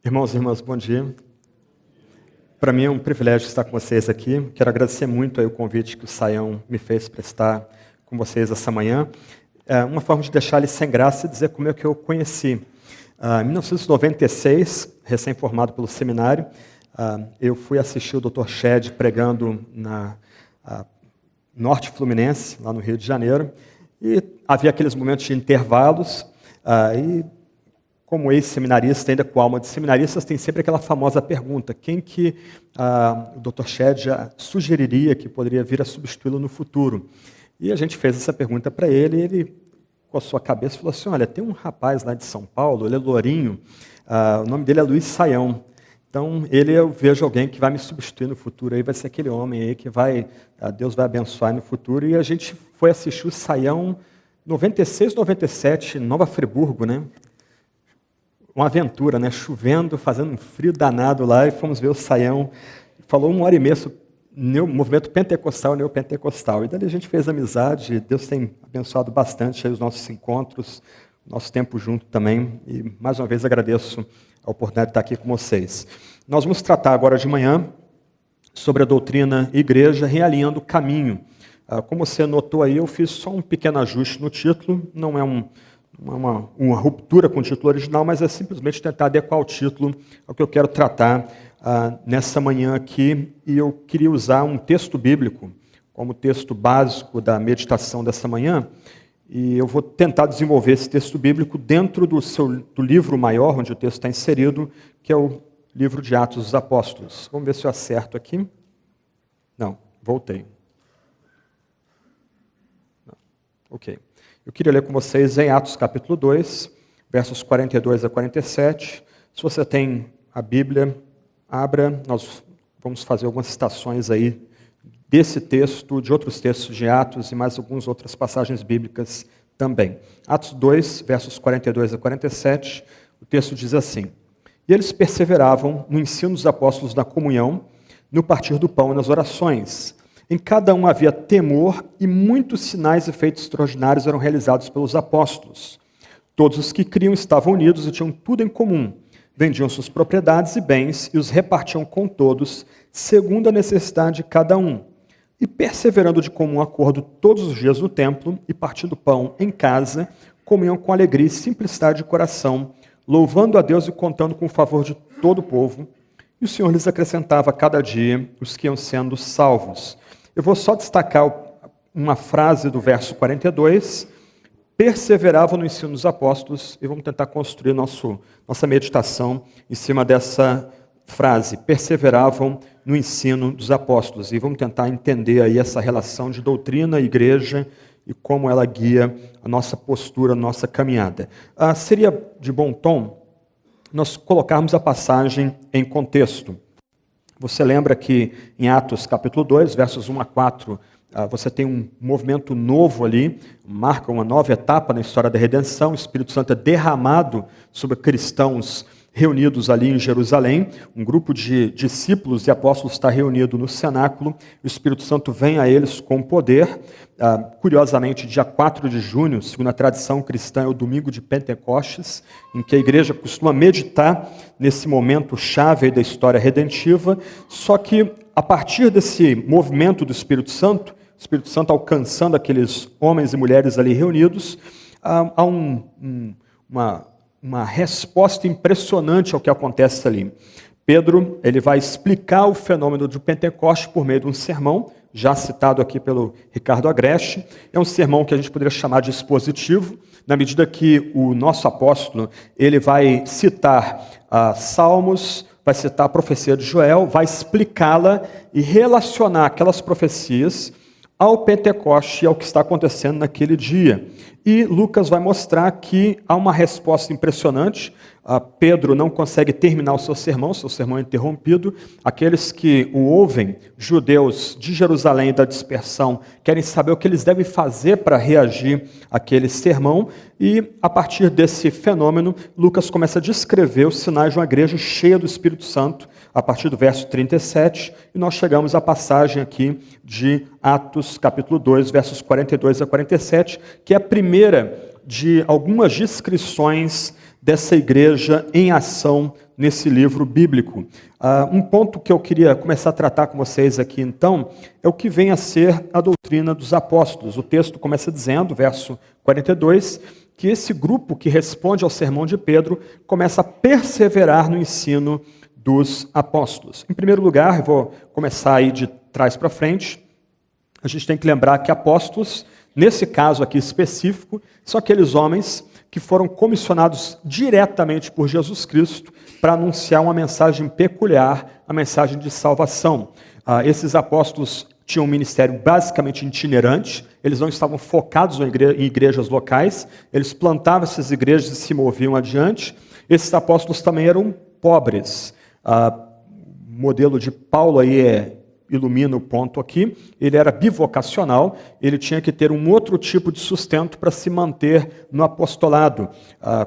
Irmãos e irmãs, bom dia. Para mim é um privilégio estar com vocês aqui. Quero agradecer muito aí o convite que o Saião me fez para estar com vocês essa manhã. É uma forma de deixar ele sem graça e dizer como é que eu conheci. Em 1996, recém-formado pelo seminário, eu fui assistir o Dr. Shed pregando na Norte Fluminense, lá no Rio de Janeiro, e havia aqueles momentos de intervalos, e como ex-seminarista, ainda com alma de seminaristas, tem sempre aquela famosa pergunta: quem que o Dr. Shed sugeriria que poderia vir a substituí-lo no futuro? E a gente fez essa pergunta para ele, e ele, com a sua cabeça, falou assim: olha, tem um rapaz lá de São Paulo, ele é lourinho, o nome dele é Luiz Saião. Então, eu vejo alguém que vai me substituir no futuro, aí vai ser aquele homem aí que Deus vai abençoar no futuro. E a gente foi assistir o Saião 96, 97, Nova Friburgo, né? Uma aventura, né? Chovendo, fazendo um frio danado lá, e fomos ver o Saião. Falou 1h30 sobre movimento pentecostal e neopentecostal. E daí a gente fez amizade, Deus tem abençoado bastante aí os nossos encontros, nosso tempo junto também. E mais uma vez agradeço a oportunidade de estar aqui com vocês. Nós vamos tratar agora de manhã sobre a doutrina igreja, realinhando o caminho. Como você notou aí, eu fiz só um pequeno ajuste no título, não é uma ruptura com o título original, mas é simplesmente tentar adequar o título ao que eu quero tratar nessa manhã aqui. E eu queria usar um texto bíblico como texto básico da meditação dessa manhã, e eu vou tentar desenvolver esse texto bíblico dentro do livro maior, onde o texto está inserido, que é o livro de Atos dos Apóstolos. Vamos ver se eu acerto aqui. Não, voltei. Não. Ok. Eu queria ler com vocês em Atos capítulo 2, versos 42 a 47. Se você tem a Bíblia, abra. Nós vamos fazer algumas citações aí desse texto, de outros textos de Atos e mais algumas outras passagens bíblicas também. Atos 2, versos 42 a 47, o texto diz assim: E eles perseveravam no ensino dos apóstolos na comunhão, no partir do pão e nas orações. Em cada um havia temor, e muitos sinais e feitos extraordinários eram realizados pelos apóstolos. Todos os que criam estavam unidos e tinham tudo em comum. Vendiam suas propriedades e bens e os repartiam com todos, segundo a necessidade de cada um. E perseverando de comum acordo todos os dias no templo, e partindo pão em casa, comiam com alegria e simplicidade de coração, louvando a Deus e contando com o favor de todo o povo. E o Senhor lhes acrescentava a cada dia os que iam sendo salvos. Eu vou só destacar uma frase do verso 42, perseveravam no ensino dos apóstolos, e vamos tentar construir nossa meditação em cima dessa frase, perseveravam no ensino dos apóstolos, e vamos tentar entender aí essa relação de doutrina, igreja, e como ela guia a nossa postura, a nossa caminhada. Seria de bom tom nós colocarmos a passagem em contexto. Você lembra que em Atos capítulo 2, versos 1 a 4, você tem um movimento novo ali, marca uma nova etapa na história da redenção. O Espírito Santo é derramado sobre cristãos reunidos ali em Jerusalém. Um grupo de discípulos e apóstolos está reunido no cenáculo. O Espírito Santo vem a eles com poder. Curiosamente, dia 4 de junho, segundo a tradição cristã, é o domingo de Pentecostes, em que a igreja costuma meditar nesse momento chave da história redentiva. Só que, a partir desse movimento do Espírito Santo alcançando aqueles homens e mulheres ali reunidos, há uma resposta impressionante ao que acontece ali. Pedro, ele vai explicar o fenômeno do Pentecoste por meio de um sermão, já citado aqui pelo Ricardo Agreste. É um sermão que a gente poderia chamar de expositivo, na medida que o nosso apóstolo, ele vai citar Salmos, vai citar a profecia de Joel, vai explicá-la e relacionar aquelas profecias ao Pentecoste e ao que está acontecendo naquele dia. E Lucas vai mostrar que há uma resposta impressionante. Pedro não consegue terminar o seu sermão é interrompido. Aqueles que o ouvem, judeus de Jerusalém e da dispersão, querem saber o que eles devem fazer para reagir àquele sermão. E, a partir desse fenômeno, Lucas começa a descrever os sinais de uma igreja cheia do Espírito Santo, a partir do verso 37, e nós chegamos à passagem aqui de Atos, capítulo 2, versos 42 a 47, que é a primeira de algumas descrições dessa igreja em ação nesse livro bíblico. Um ponto que eu queria começar a tratar com vocês aqui, então, é o que vem a ser a doutrina dos apóstolos. O texto começa dizendo, verso 42, que esse grupo que responde ao sermão de Pedro começa a perseverar no ensino dos apóstolos. Em primeiro lugar, eu vou começar aí de trás para frente. A gente tem que lembrar que apóstolos, nesse caso aqui específico, são aqueles homens que foram comissionados diretamente por Jesus Cristo para anunciar uma mensagem peculiar, a mensagem de salvação. Esses apóstolos tinham um ministério basicamente itinerante, eles não estavam focados em igrejas locais, eles plantavam essas igrejas e se moviam adiante. Esses apóstolos também eram pobres. O modelo de Paulo aí ilumina o ponto aqui, ele era bivocacional, ele tinha que ter um outro tipo de sustento para se manter no apostolado.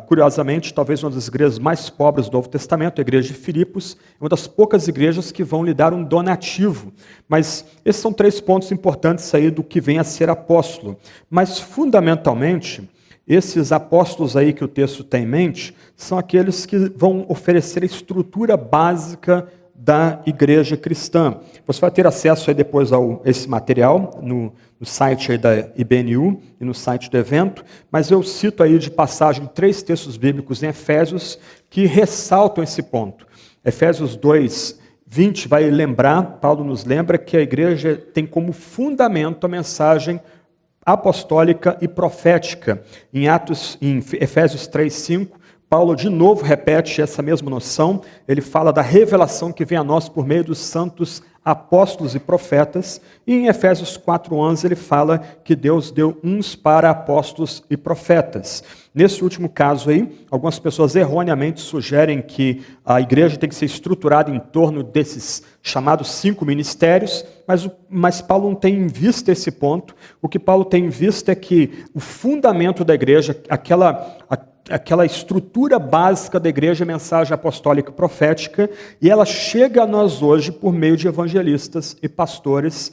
Curiosamente, talvez uma das igrejas mais pobres do Novo Testamento, a igreja de Filipos, é uma das poucas igrejas que vão lhe dar um donativo. Mas esses são 3 pontos importantes aí do que vem a ser apóstolo. Mas, fundamentalmente, esses apóstolos aí que o texto tem em mente, são aqueles que vão oferecer a estrutura básica da igreja cristã. Você vai ter acesso aí depois a esse material no site aí da IBNU e no site do evento, mas eu cito aí de passagem 3 textos bíblicos em Efésios que ressaltam esse ponto. Efésios 2:20 vai lembrar, Paulo nos lembra que a igreja tem como fundamento a mensagem apostólica e profética. Em Efésios 3:5, Paulo de novo repete essa mesma noção, ele fala da revelação que vem a nós por meio dos santos apóstolos e profetas, e em Efésios 4:11 ele fala que Deus deu uns para apóstolos e profetas. Nesse último caso aí, algumas pessoas erroneamente sugerem que a igreja tem que ser estruturada em torno desses chamados 5 ministérios, mas Paulo não tem em vista esse ponto. O que Paulo tem em vista é que o fundamento da igreja, aquela estrutura básica da igreja é mensagem apostólica e profética, e ela chega a nós hoje por meio de evangelistas e pastores,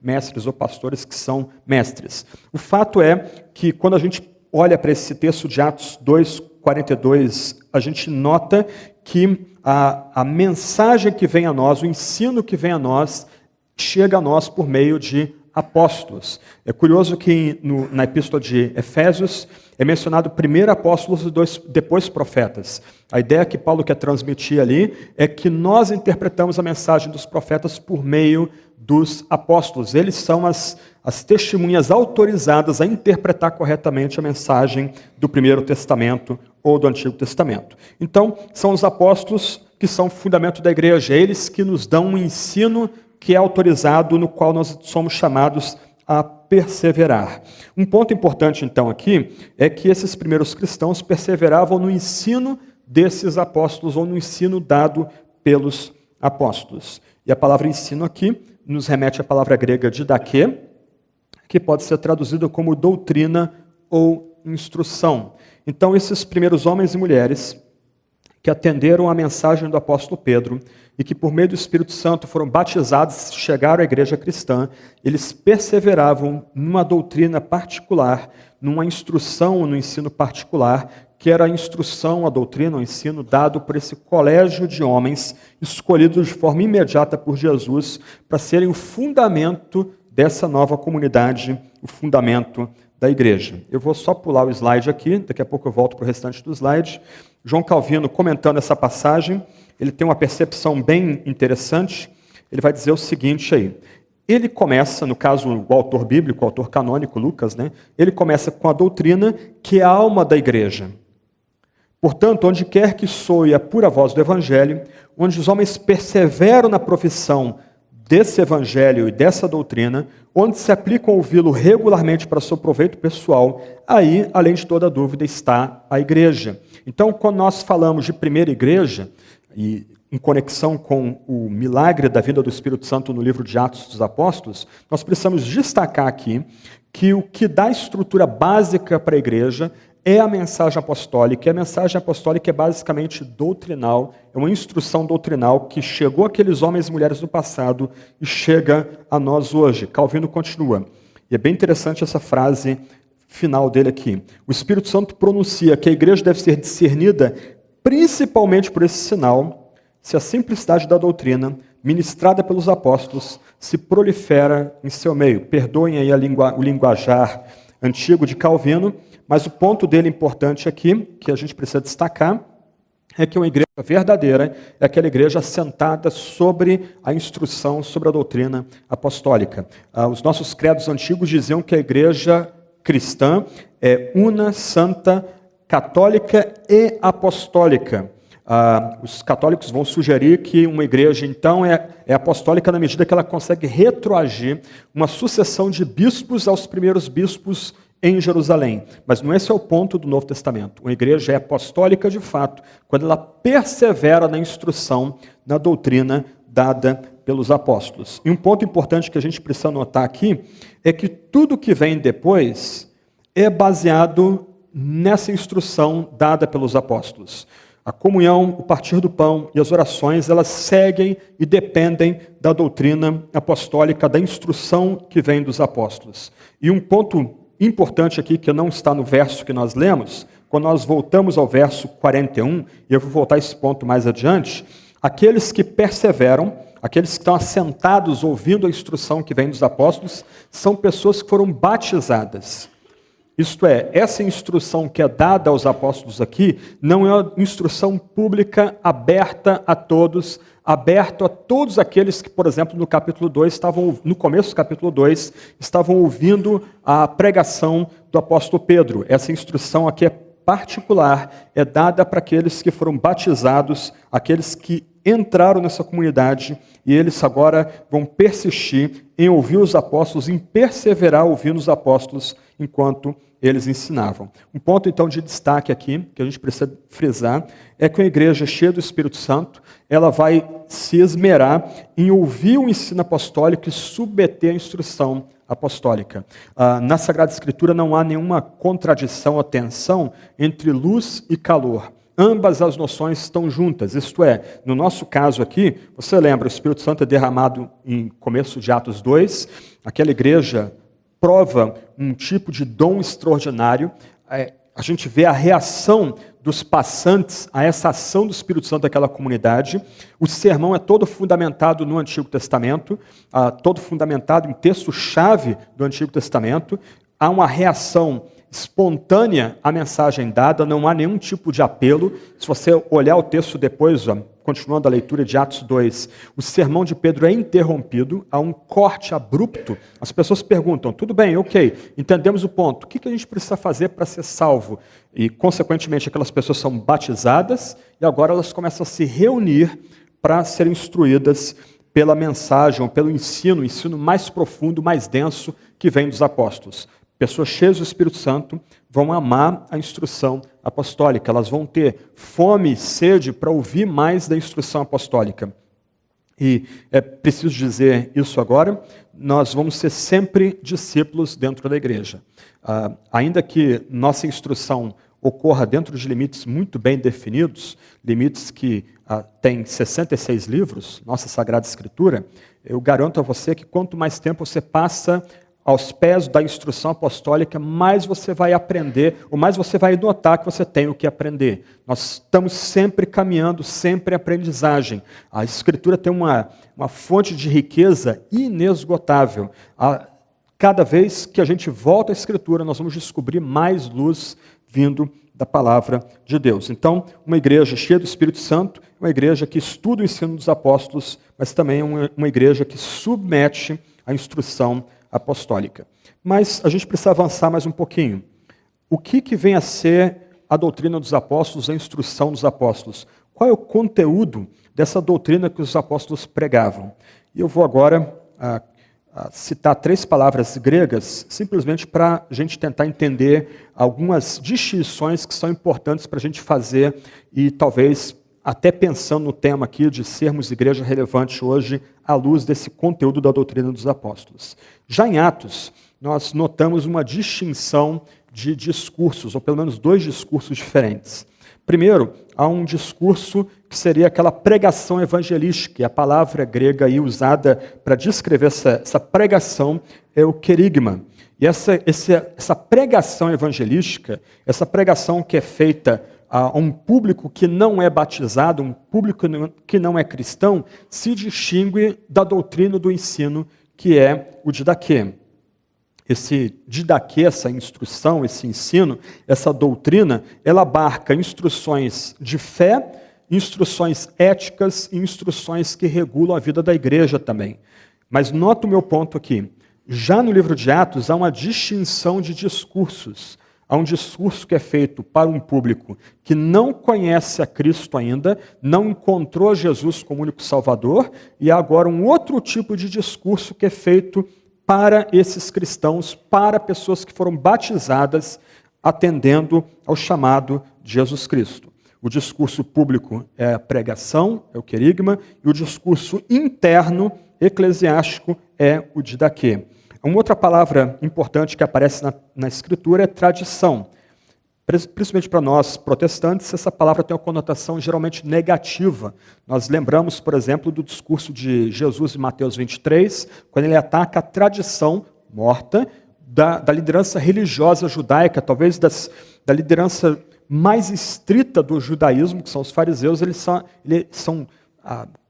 mestres ou pastores que são mestres. O fato é que quando a gente olha para esse texto de Atos 2:42, a gente nota que a mensagem que vem a nós, o ensino que vem a nós, chega a nós por meio de apóstolos. É curioso que na epístola de Efésios é mencionado primeiro apóstolos e depois profetas. A ideia que Paulo quer transmitir ali é que nós interpretamos a mensagem dos profetas por meio dos apóstolos. Eles são as testemunhas autorizadas a interpretar corretamente a mensagem do Primeiro Testamento ou do Antigo Testamento. Então, são os apóstolos que são o fundamento da igreja, eles que nos dão um ensino que é autorizado, no qual nós somos chamados a perseverar. Um ponto importante, então, aqui, é que esses primeiros cristãos perseveravam no ensino desses apóstolos, ou no ensino dado pelos apóstolos. E a palavra ensino aqui nos remete à palavra grega didaquê, que pode ser traduzida como doutrina ou instrução. Então, esses primeiros homens e mulheres que atenderam à mensagem do apóstolo Pedro e que por meio do Espírito Santo foram batizados, chegaram à igreja cristã, eles perseveravam numa doutrina particular, numa instrução, no ensino particular, que era a instrução, a doutrina, o ensino dado por esse colégio de homens escolhidos de forma imediata por Jesus para serem o fundamento dessa nova comunidade, o fundamento da igreja. Eu vou só pular o slide aqui, daqui a pouco eu volto para o restante do slide. João Calvino, comentando essa passagem, ele tem uma percepção bem interessante. Ele vai dizer o seguinte aí. Ele começa, no caso, o autor bíblico, o autor canônico, Lucas, ele começa com a doutrina que é a alma da igreja. Portanto, onde quer que soe a pura voz do evangelho, onde os homens perseveram na profissão desse evangelho e dessa doutrina, onde se aplicam a ouvi-lo regularmente para seu proveito pessoal, aí, além de toda dúvida, está a igreja. Então, quando nós falamos de primeira igreja, e em conexão com o milagre da vida do Espírito Santo no livro de Atos dos Apóstolos, nós precisamos destacar aqui que o que dá estrutura básica para a igreja é a mensagem apostólica, e a mensagem apostólica é basicamente doutrinal, é uma instrução doutrinal que chegou àqueles homens e mulheres do passado e chega a nós hoje. Calvino continua, e é bem interessante essa frase final dele aqui. O Espírito Santo pronuncia que a igreja deve ser discernida principalmente por esse sinal, se a simplicidade da doutrina, ministrada pelos apóstolos, se prolifera em seu meio. Perdoem aí o linguajar antigo de Calvino, mas o ponto dele importante aqui, que a gente precisa destacar, é que uma igreja verdadeira é aquela igreja assentada sobre a instrução, sobre a doutrina apostólica. Os nossos credos antigos diziam que a igreja cristã é una, santa, católica e apostólica. Os católicos vão sugerir que uma igreja, então, é apostólica na medida que ela consegue retroagir uma sucessão de bispos aos primeiros bispos em Jerusalém. Mas não esse é o ponto do Novo Testamento. Uma igreja é apostólica de fato quando ela persevera na instrução, na doutrina dada pelos apóstolos. E um ponto importante que a gente precisa notar aqui é que tudo que vem depois é baseado nessa instrução dada pelos apóstolos. A comunhão, o partir do pão e as orações, elas seguem e dependem da doutrina apostólica, da instrução que vem dos apóstolos. E um ponto importante aqui, que não está no verso que nós lemos, quando nós voltamos ao verso 41, e eu vou voltar a esse ponto mais adiante, aqueles que perseveram, aqueles que estão assentados ouvindo a instrução que vem dos apóstolos, são pessoas que foram batizadas. Isto é, essa instrução que é dada aos apóstolos aqui, não é uma instrução pública aberta a todos, aberto a todos aqueles que, por exemplo, no capítulo 2, no começo do capítulo 2, estavam ouvindo a pregação do apóstolo Pedro. Essa instrução aqui é particular, é dada para aqueles que foram batizados, aqueles que entraram nessa comunidade, e eles agora vão persistir em ouvir os apóstolos, em perseverar ouvindo os apóstolos enquanto eles ensinavam. Um ponto, então, de destaque aqui, que a gente precisa frisar, é que uma igreja cheia do Espírito Santo, ela vai se esmerar em ouvir o ensino apostólico e submeter a instrução apostólica. Na Sagrada Escritura não há nenhuma contradição ou tensão entre luz e calor. Ambas as noções estão juntas, isto é, no nosso caso aqui, você lembra, o Espírito Santo é derramado em começo de Atos 2, aquela igreja prova um tipo de dom extraordinário, a gente vê a reação dos passantes a essa ação do Espírito Santo daquela comunidade. O sermão é todo fundamentado no Antigo Testamento, todo fundamentado em texto-chave do Antigo Testamento. Há uma reação espontânea à mensagem dada, não há nenhum tipo de apelo. Se você olhar o texto depois, continuando a leitura de Atos 2, o sermão de Pedro é interrompido, há um corte abrupto. As pessoas perguntam, tudo bem, ok, entendemos o ponto, o que a gente precisa fazer para ser salvo? E, consequentemente, aquelas pessoas são batizadas e agora elas começam a se reunir para serem instruídas pela mensagem, ou pelo ensino mais profundo, mais denso que vem dos apóstolos. Pessoas cheias do Espírito Santo vão amar a instrução apostólica, elas vão ter fome e sede para ouvir mais da instrução apostólica. E é preciso dizer isso agora, nós vamos ser sempre discípulos dentro da igreja. Ainda que nossa instrução ocorra dentro de limites muito bem definidos, limites que têm 66 livros, nossa Sagrada Escritura, eu garanto a você que quanto mais tempo você passa aos pés da instrução apostólica, mais você vai aprender, ou mais você vai notar que você tem o que aprender. Nós estamos sempre caminhando, sempre em aprendizagem. A Escritura tem uma fonte de riqueza inesgotável. Cada vez que a gente volta à Escritura, nós vamos descobrir mais luz vindo da palavra de Deus. Então, uma igreja cheia do Espírito Santo, uma igreja que estuda o ensino dos apóstolos, mas também uma igreja que submete a instrução apostólica. Mas a gente precisa avançar mais um pouquinho. O que vem a ser a doutrina dos apóstolos, a instrução dos apóstolos? Qual é o conteúdo dessa doutrina que os apóstolos pregavam? E eu vou agora citar 3 palavras gregas, simplesmente para a gente tentar entender algumas distinções que são importantes para a gente fazer e talvez até pensando no tema aqui de sermos igreja relevante hoje, à luz desse conteúdo da doutrina dos apóstolos. Já em Atos, nós notamos uma distinção de discursos, ou pelo menos 2 discursos diferentes. Primeiro, há um discurso que seria aquela pregação evangelística, e a palavra grega aí usada para descrever essa pregação é o querigma. E essa pregação evangelística, essa pregação que é feita a um público que não é batizado, um público que não é cristão, se distingue da doutrina do ensino, que é o didaquê. Esse didaquê, essa instrução, esse ensino, essa doutrina, ela abarca instruções de fé, instruções éticas e instruções que regulam a vida da igreja também. Mas nota o meu ponto aqui. Já no livro de Atos há uma distinção de discursos. Há um discurso que é feito para um público que não conhece a Cristo ainda, não encontrou Jesus como único Salvador, e há agora um outro tipo de discurso que é feito para esses cristãos, para pessoas que foram batizadas, atendendo ao chamado de Jesus Cristo. O discurso público é a pregação, é o querigma, e o discurso interno, eclesiástico, é o didaquê. Uma outra palavra importante que aparece na Escritura é tradição. Principalmente para nós protestantes, essa palavra tem uma conotação geralmente negativa. Nós lembramos, por exemplo, do discurso de Jesus em Mateus 23, quando ele ataca a tradição morta da liderança religiosa judaica, talvez da liderança mais estrita do judaísmo, que são os fariseus. Eles são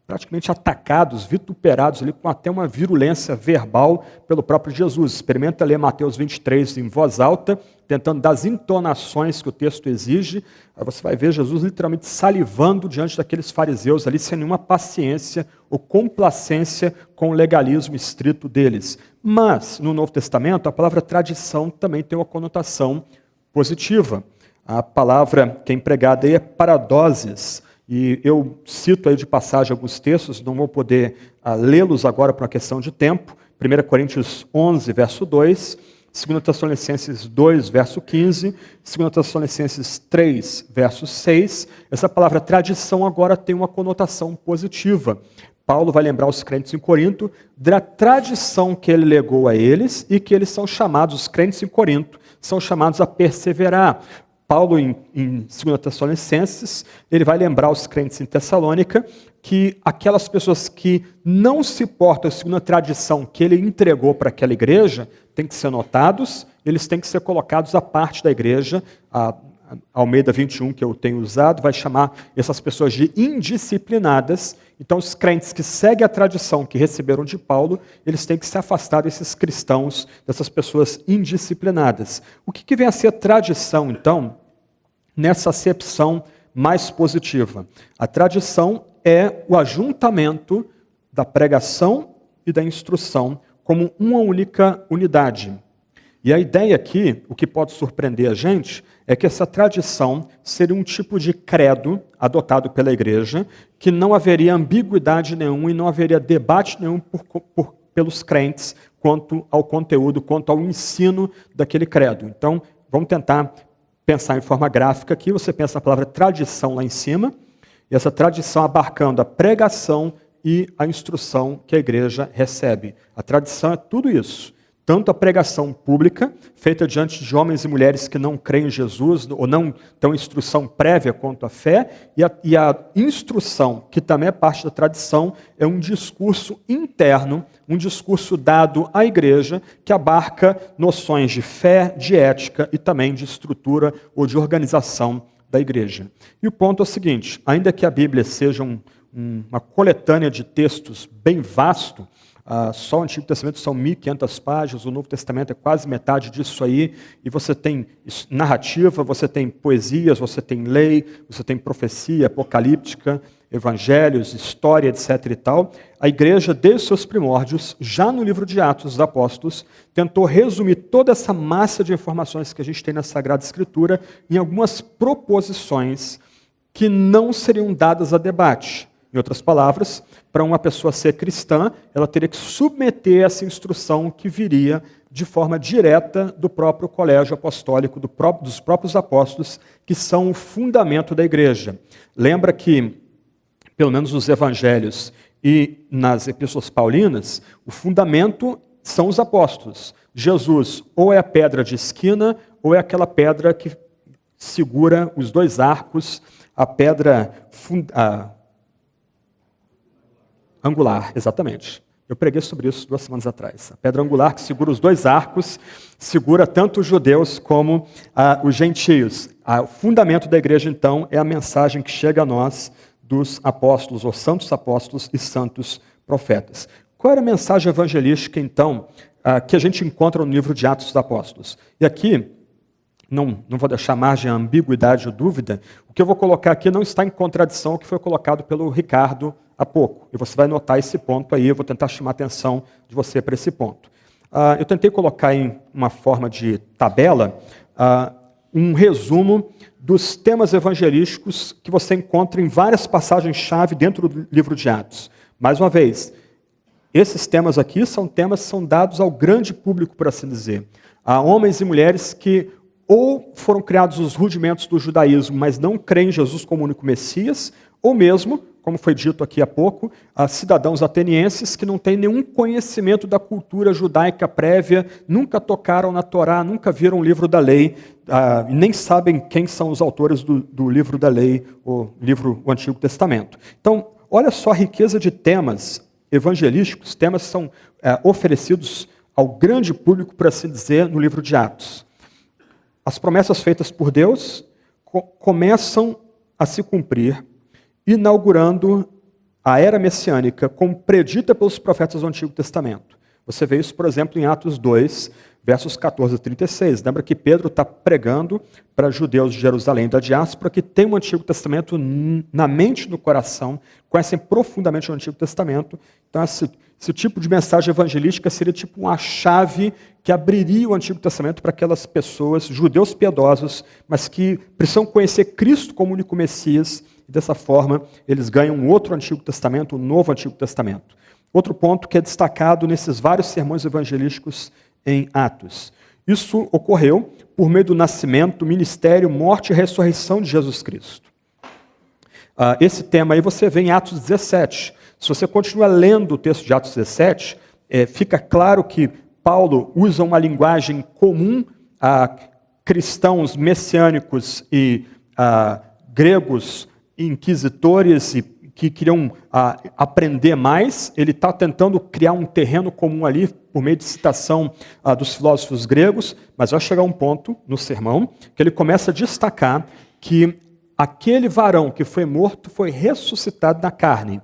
praticamente atacados, vituperados, ali, com até uma virulência verbal pelo próprio Jesus. Experimenta ler Mateus 23 em voz alta, tentando dar as entonações que o texto exige. Aí você vai ver Jesus literalmente salivando diante daqueles fariseus ali, sem nenhuma paciência ou complacência com o legalismo estrito deles. Mas, no Novo Testamento, a palavra tradição também tem uma conotação positiva. A palavra que é empregada aí é paradoses. E eu cito aí de passagem alguns textos, não vou poder lê-los agora por uma questão de tempo. 1 Coríntios 11, verso 2, 2 Tessalonicenses 2, verso 15, 2 Tessalonicenses 3, verso 6. Essa palavra tradição agora tem uma conotação positiva. Paulo vai lembrar os crentes em Corinto da tradição que ele legou a eles e que eles são chamados, os crentes em Corinto, são chamados a perseverar. Paulo, em 2 Tessalonicenses, ele vai lembrar os crentes em Tessalônica que aquelas pessoas que não se portam segundo a tradição que ele entregou para aquela igreja, têm que ser notados, eles têm que ser colocados à parte da igreja. A Almeida 21, que eu tenho usado, vai chamar essas pessoas de indisciplinadas. Então, os crentes que seguem a tradição que receberam de Paulo, eles têm que se afastar desses cristãos, dessas pessoas indisciplinadas. O que vem a ser tradição, então, nessa acepção mais positiva? A tradição é o ajuntamento da pregação e da instrução como uma única unidade. E a ideia aqui, o que pode surpreender a gente, é que essa tradição seria um tipo de credo adotado pela igreja, que não haveria ambiguidade nenhuma e não haveria debate nenhum pelos crentes quanto ao conteúdo, quanto ao ensino daquele credo. Então, vamos tentar pensar em forma gráfica aqui. Você pensa na palavra tradição lá em cima, e essa tradição abarcando a pregação e a instrução que a igreja recebe. A tradição é tudo isso. Tanto a pregação pública, feita diante de homens e mulheres que não creem em Jesus, ou não têm instrução prévia quanto à fé, e a instrução, que também é parte da tradição, é um discurso interno, um discurso dado à igreja, que abarca noções de fé, de ética e também de estrutura ou de organização da igreja. E o ponto é o seguinte: ainda que a Bíblia seja uma coletânea de textos bem vasto, só o Antigo Testamento são 1.500 páginas, o Novo Testamento é quase metade disso aí, e você tem narrativa, você tem poesias, você tem lei, você tem profecia apocalíptica, evangelhos, história, etc. e tal. A igreja, desde seus primórdios, já no livro de Atos dos Apóstolos, tentou resumir toda essa massa de informações que a gente tem na Sagrada Escritura em algumas proposições que não seriam dadas a debate. Em outras palavras, para uma pessoa ser cristã, ela teria que submeter essa instrução que viria de forma direta do próprio colégio apostólico, dos próprios apóstolos, que são o fundamento da igreja. Lembra que, pelo menos nos evangelhos e nas epístolas paulinas, o fundamento são os apóstolos. Jesus ou é a pedra de esquina, ou é aquela pedra que segura os dois arcos, a pedra angular, exatamente. Eu preguei sobre isso 2 semanas atrás. A pedra angular que segura os dois arcos, segura tanto os judeus como os gentios. O fundamento da igreja, então, é a mensagem que chega a nós dos apóstolos, ou santos apóstolos e santos profetas. Qual era a mensagem evangelística, então, que a gente encontra no livro de Atos dos Apóstolos? E aqui, não vou deixar margem à ambiguidade ou dúvida, o que eu vou colocar aqui não está em contradição ao que foi colocado pelo Ricardo há pouco. E você vai notar esse ponto aí, eu vou tentar chamar a atenção de você para esse ponto. Eu tentei colocar em uma forma de tabela um resumo dos temas evangelísticos que você encontra em várias passagens-chave dentro do livro de Atos. Mais uma vez, esses temas aqui são dados ao grande público, por assim dizer. Há homens e mulheres que ou foram criados os rudimentos do judaísmo, mas não creem em Jesus como único Messias, ou mesmo, como foi dito aqui há pouco, cidadãos atenienses que não têm nenhum conhecimento da cultura judaica prévia, nunca tocaram na Torá, nunca viram o livro da lei, nem sabem quem são os autores do livro da lei, o Antigo Testamento. Então, olha só a riqueza de temas evangelísticos, temas que são oferecidos ao grande público, por assim dizer, no livro de Atos. As promessas feitas por Deus começam a se cumprir, inaugurando a era messiânica como predita pelos profetas do Antigo Testamento. Você vê isso, por exemplo, em Atos 2, versos 14 a 36. Lembra que Pedro está pregando para judeus de Jerusalém da diáspora que tem o Antigo Testamento na mente e no coração, conhecem profundamente o Antigo Testamento. Então, esse tipo de mensagem evangelística seria tipo uma chave que abriria o Antigo Testamento para aquelas pessoas, judeus piedosos, mas que precisam conhecer Cristo como único Messias, e dessa forma eles ganham um outro Antigo Testamento, um novo Antigo Testamento. Outro ponto que é destacado nesses vários sermões evangelísticos em Atos. Isso ocorreu por meio do nascimento, ministério, morte e ressurreição de Jesus Cristo. Esse tema aí você vê em Atos 17. Se você continua lendo o texto de Atos 17, fica claro que Paulo usa uma linguagem comum a cristãos messiânicos e gregos inquisitores e que queriam aprender mais. Ele está tentando criar um terreno comum ali por meio de citação dos filósofos gregos, mas vai chegar um ponto no sermão que ele começa a destacar que aquele varão que foi morto foi ressuscitado na carne.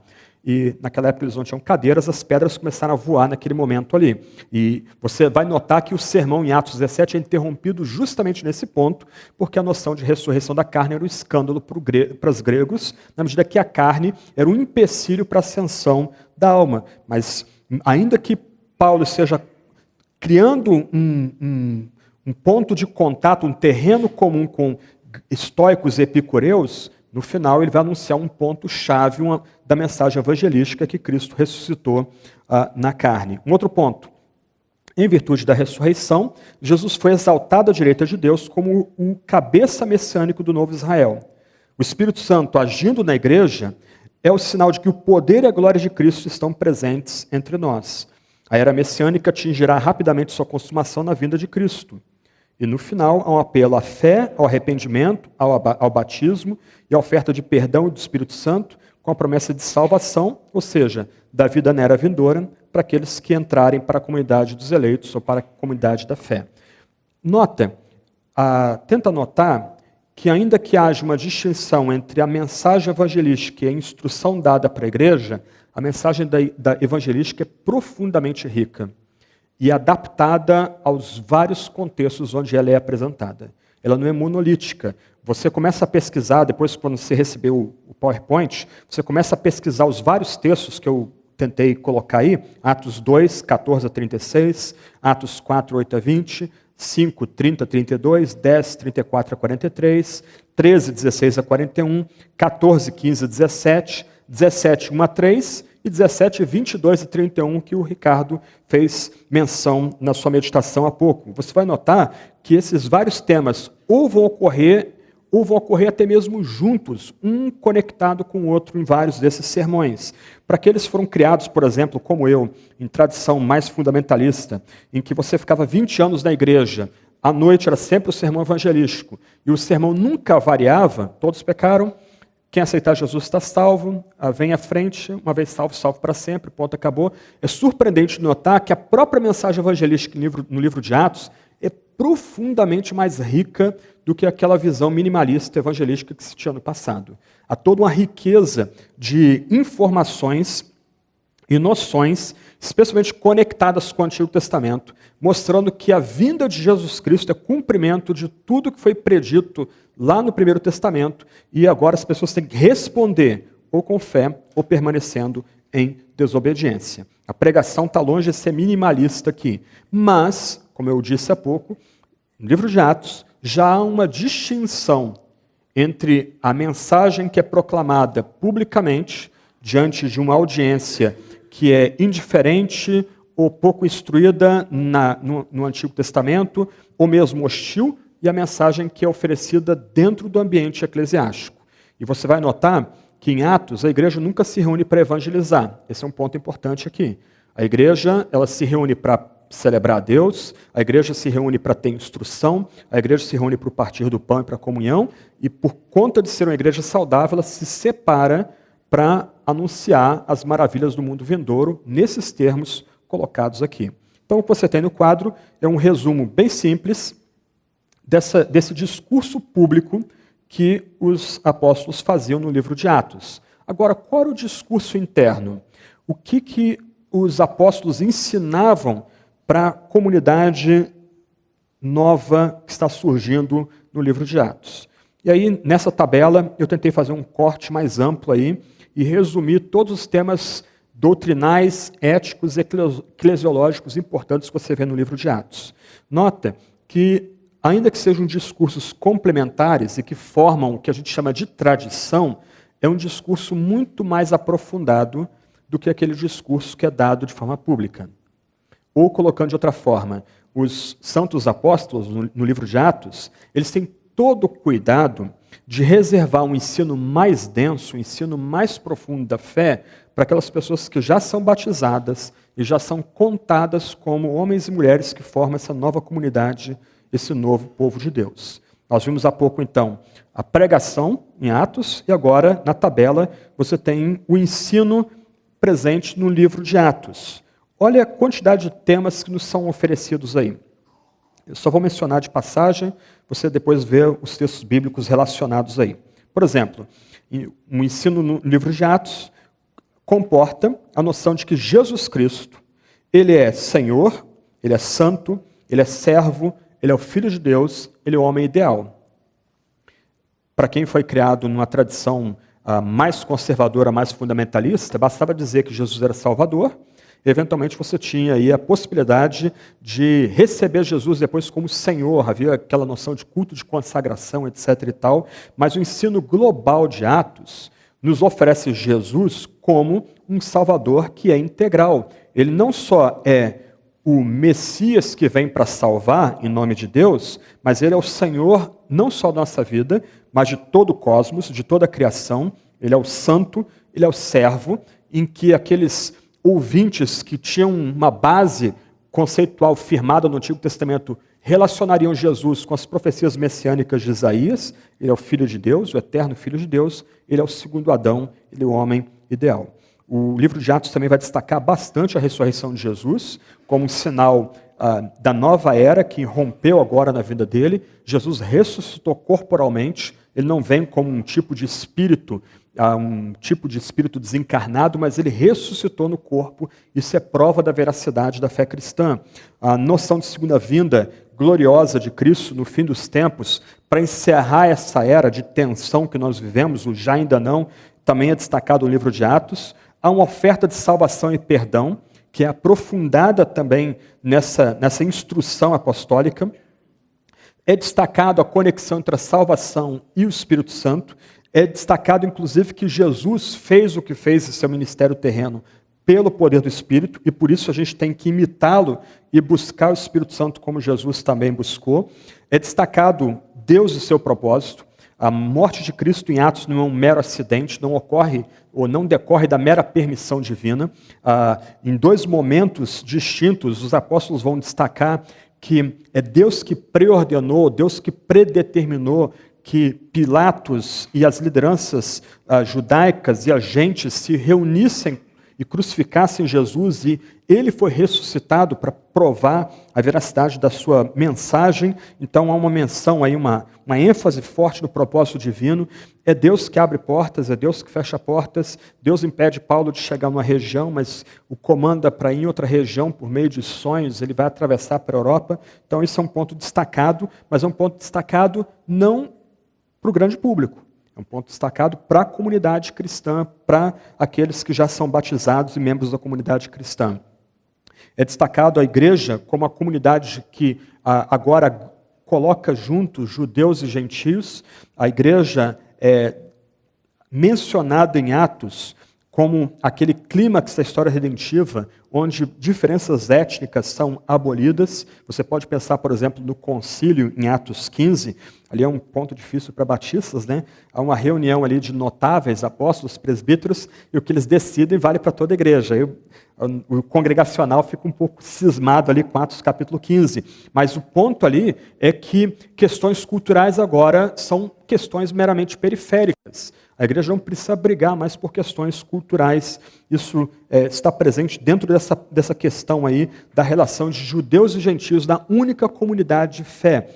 E naquela época eles não tinham cadeiras, as pedras começaram a voar naquele momento ali. E você vai notar que o sermão em Atos 17 é interrompido justamente nesse ponto, porque a noção de ressurreição da carne era um escândalo para os gregos, na medida que a carne era um empecilho para a ascensão da alma. Mas ainda que Paulo esteja criando um ponto de contato, um terreno comum com estoicos e epicureus, no final ele vai anunciar um ponto-chave da mensagem evangelística que Cristo ressuscitou na carne. Um outro ponto. Em virtude da ressurreição, Jesus foi exaltado à direita de Deus como o cabeça messiânico do novo Israel. O Espírito Santo agindo na igreja é o sinal de que o poder e a glória de Cristo estão presentes entre nós. A era messiânica atingirá rapidamente sua consumação na vinda de Cristo. E no final, há um apelo à fé, ao arrependimento, ao batismo e à oferta de perdão e do Espírito Santo, com a promessa de salvação, ou seja, da vida na era vindoura, para aqueles que entrarem para a comunidade dos eleitos ou para a comunidade da fé. Tenta notar que ainda que haja uma distinção entre a mensagem evangelística e a instrução dada para a igreja, a mensagem da evangelística é profundamente rica e adaptada aos vários contextos onde ela é apresentada. Ela não é monolítica. Você começa a pesquisar, depois quando você receber o PowerPoint, você começa a pesquisar os vários textos que eu tentei colocar aí, Atos 2, 14 a 36, Atos 4, 8 a 20, 5, 30 a 32, 10, 34 a 43, 13, 16 a 41, 14, 15 a 17, 17, 1 a 3, e 17, 22 e 31, que o Ricardo fez menção na sua meditação há pouco. Você vai notar que esses vários temas ou vão ocorrer até mesmo juntos, um conectado com o outro em vários desses sermões. Para aqueles que foram criados, por exemplo, como eu, em tradição mais fundamentalista, em que você ficava 20 anos na igreja, à noite era sempre o sermão evangelístico, e o sermão nunca variava, todos pecaram, quem aceitar Jesus está salvo, vem à frente, uma vez salvo, salvo para sempre, ponto, acabou. É surpreendente notar que a própria mensagem evangelística no livro de Atos é profundamente mais rica do que aquela visão minimalista evangelística que se tinha no passado. Há toda uma riqueza de informações e noções, especialmente conectadas com o Antigo Testamento, mostrando que a vinda de Jesus Cristo é cumprimento de tudo que foi predito lá no Primeiro Testamento, e agora as pessoas têm que responder ou com fé ou permanecendo em desobediência. A pregação está longe de ser minimalista aqui, mas, como eu disse há pouco, no livro de Atos já há uma distinção entre a mensagem que é proclamada publicamente diante de uma audiência que é indiferente ou pouco instruída no Antigo Testamento, ou mesmo hostil, e a mensagem que é oferecida dentro do ambiente eclesiástico. E você vai notar que em Atos a igreja nunca se reúne para evangelizar. Esse é um ponto importante aqui. A igreja ela se reúne para celebrar a Deus, a igreja se reúne para ter instrução, a igreja se reúne para o partir do pão e para a comunhão, e por conta de ser uma igreja saudável, ela se separa para anunciar as maravilhas do mundo vindouro, nesses termos colocados aqui. Então, o que você tem no quadro é um resumo bem simples desse discurso público que os apóstolos faziam no livro de Atos. Agora, qual era o discurso interno? O que os apóstolos ensinavam para a comunidade nova que está surgindo no livro de Atos? E aí, nessa tabela, eu tentei fazer um corte mais amplo aí e resumir todos os temas doutrinais, éticos e eclesiológicos importantes que você vê no livro de Atos. Nota que, ainda que sejam discursos complementares e que formam o que a gente chama de tradição, é um discurso muito mais aprofundado do que aquele discurso que é dado de forma pública. Ou, colocando de outra forma, os santos apóstolos, no livro de Atos, eles têm todo o cuidado de reservar um ensino mais denso, um ensino mais profundo da fé, para aquelas pessoas que já são batizadas e já são contadas como homens e mulheres que formam essa nova comunidade, esse novo povo de Deus. Nós vimos há pouco, então, a pregação em Atos, e agora, na tabela, você tem o ensino presente no livro de Atos. Olha a quantidade de temas que nos são oferecidos aí. Eu só vou mencionar de passagem, você depois vê os textos bíblicos relacionados aí. Por exemplo, o ensino no livro de Atos comporta a noção de que Jesus Cristo, ele é Senhor, ele é santo, ele é servo, ele é o Filho de Deus, ele é o homem ideal. Para quem foi criado numa tradição mais conservadora, mais fundamentalista, bastava dizer que Jesus era Salvador. Eventualmente você tinha aí a possibilidade de receber Jesus depois como Senhor, havia aquela noção de culto de consagração, etc. e tal, mas o ensino global de Atos nos oferece Jesus como um Salvador que é integral. Ele não só é o Messias que vem para salvar em nome de Deus, mas ele é o Senhor não só da nossa vida, mas de todo o cosmos, de toda a criação. Ele é o santo, ele é o servo, em que aqueles ouvintes que tinham uma base conceitual firmada no Antigo Testamento relacionariam Jesus com as profecias messiânicas de Isaías. Ele é o Filho de Deus, o eterno Filho de Deus, ele é o segundo Adão, ele é o homem ideal. O livro de Atos também vai destacar bastante a ressurreição de Jesus como um sinal da nova era que rompeu agora na vida dele. Jesus ressuscitou corporalmente, ele não vem como um tipo de espírito desencarnado, mas ele ressuscitou no corpo. Isso é prova da veracidade da fé cristã. A noção de segunda vinda gloriosa de Cristo no fim dos tempos, para encerrar essa era de tensão que nós vivemos, o já ainda não, também é destacado no livro de Atos. Há uma oferta de salvação e perdão, que é aprofundada também nessa instrução apostólica. É destacado a conexão entre a salvação e o Espírito Santo. É destacado, inclusive, que Jesus fez o que fez em seu ministério terreno pelo poder do Espírito, e por isso a gente tem que imitá-lo e buscar o Espírito Santo como Jesus também buscou. É destacado Deus e seu propósito. A morte de Cristo em Atos não é um mero acidente, não ocorre ou não decorre da mera permissão divina. Em dois momentos distintos, os apóstolos vão destacar que é Deus que preordenou, Deus que predeterminou que Pilatos e as lideranças judaicas e agentes se reunissem e crucificassem Jesus, e ele foi ressuscitado para provar a veracidade da sua mensagem. Então há uma menção aí, uma ênfase forte no propósito divino. É Deus que abre portas, é Deus que fecha portas. Deus impede Paulo de chegar numa região, mas o comanda para ir em outra região por meio de sonhos, ele vai atravessar para a Europa. Então isso é um ponto destacado, mas é um ponto destacado não para o grande público. É um ponto destacado para a comunidade cristã, para aqueles que já são batizados e membros da comunidade cristã. É destacado a igreja como a comunidade que agora coloca juntos judeus e gentios. A igreja é mencionada em Atos como aquele clímax da história redentiva, onde diferenças étnicas são abolidas. Você pode pensar, por exemplo, no concílio em Atos 15, ali é um ponto difícil para batistas, né? Há uma reunião ali de notáveis, apóstolos, presbíteros, e o que eles decidem vale para toda a igreja. O congregacional fica um pouco cismado ali com Atos capítulo 15. Mas o ponto ali é que questões culturais agora são questões meramente periféricas. A igreja não precisa brigar mais por questões culturais. Isso está presente dentro dessa questão aí da relação de judeus e gentios na única comunidade de fé.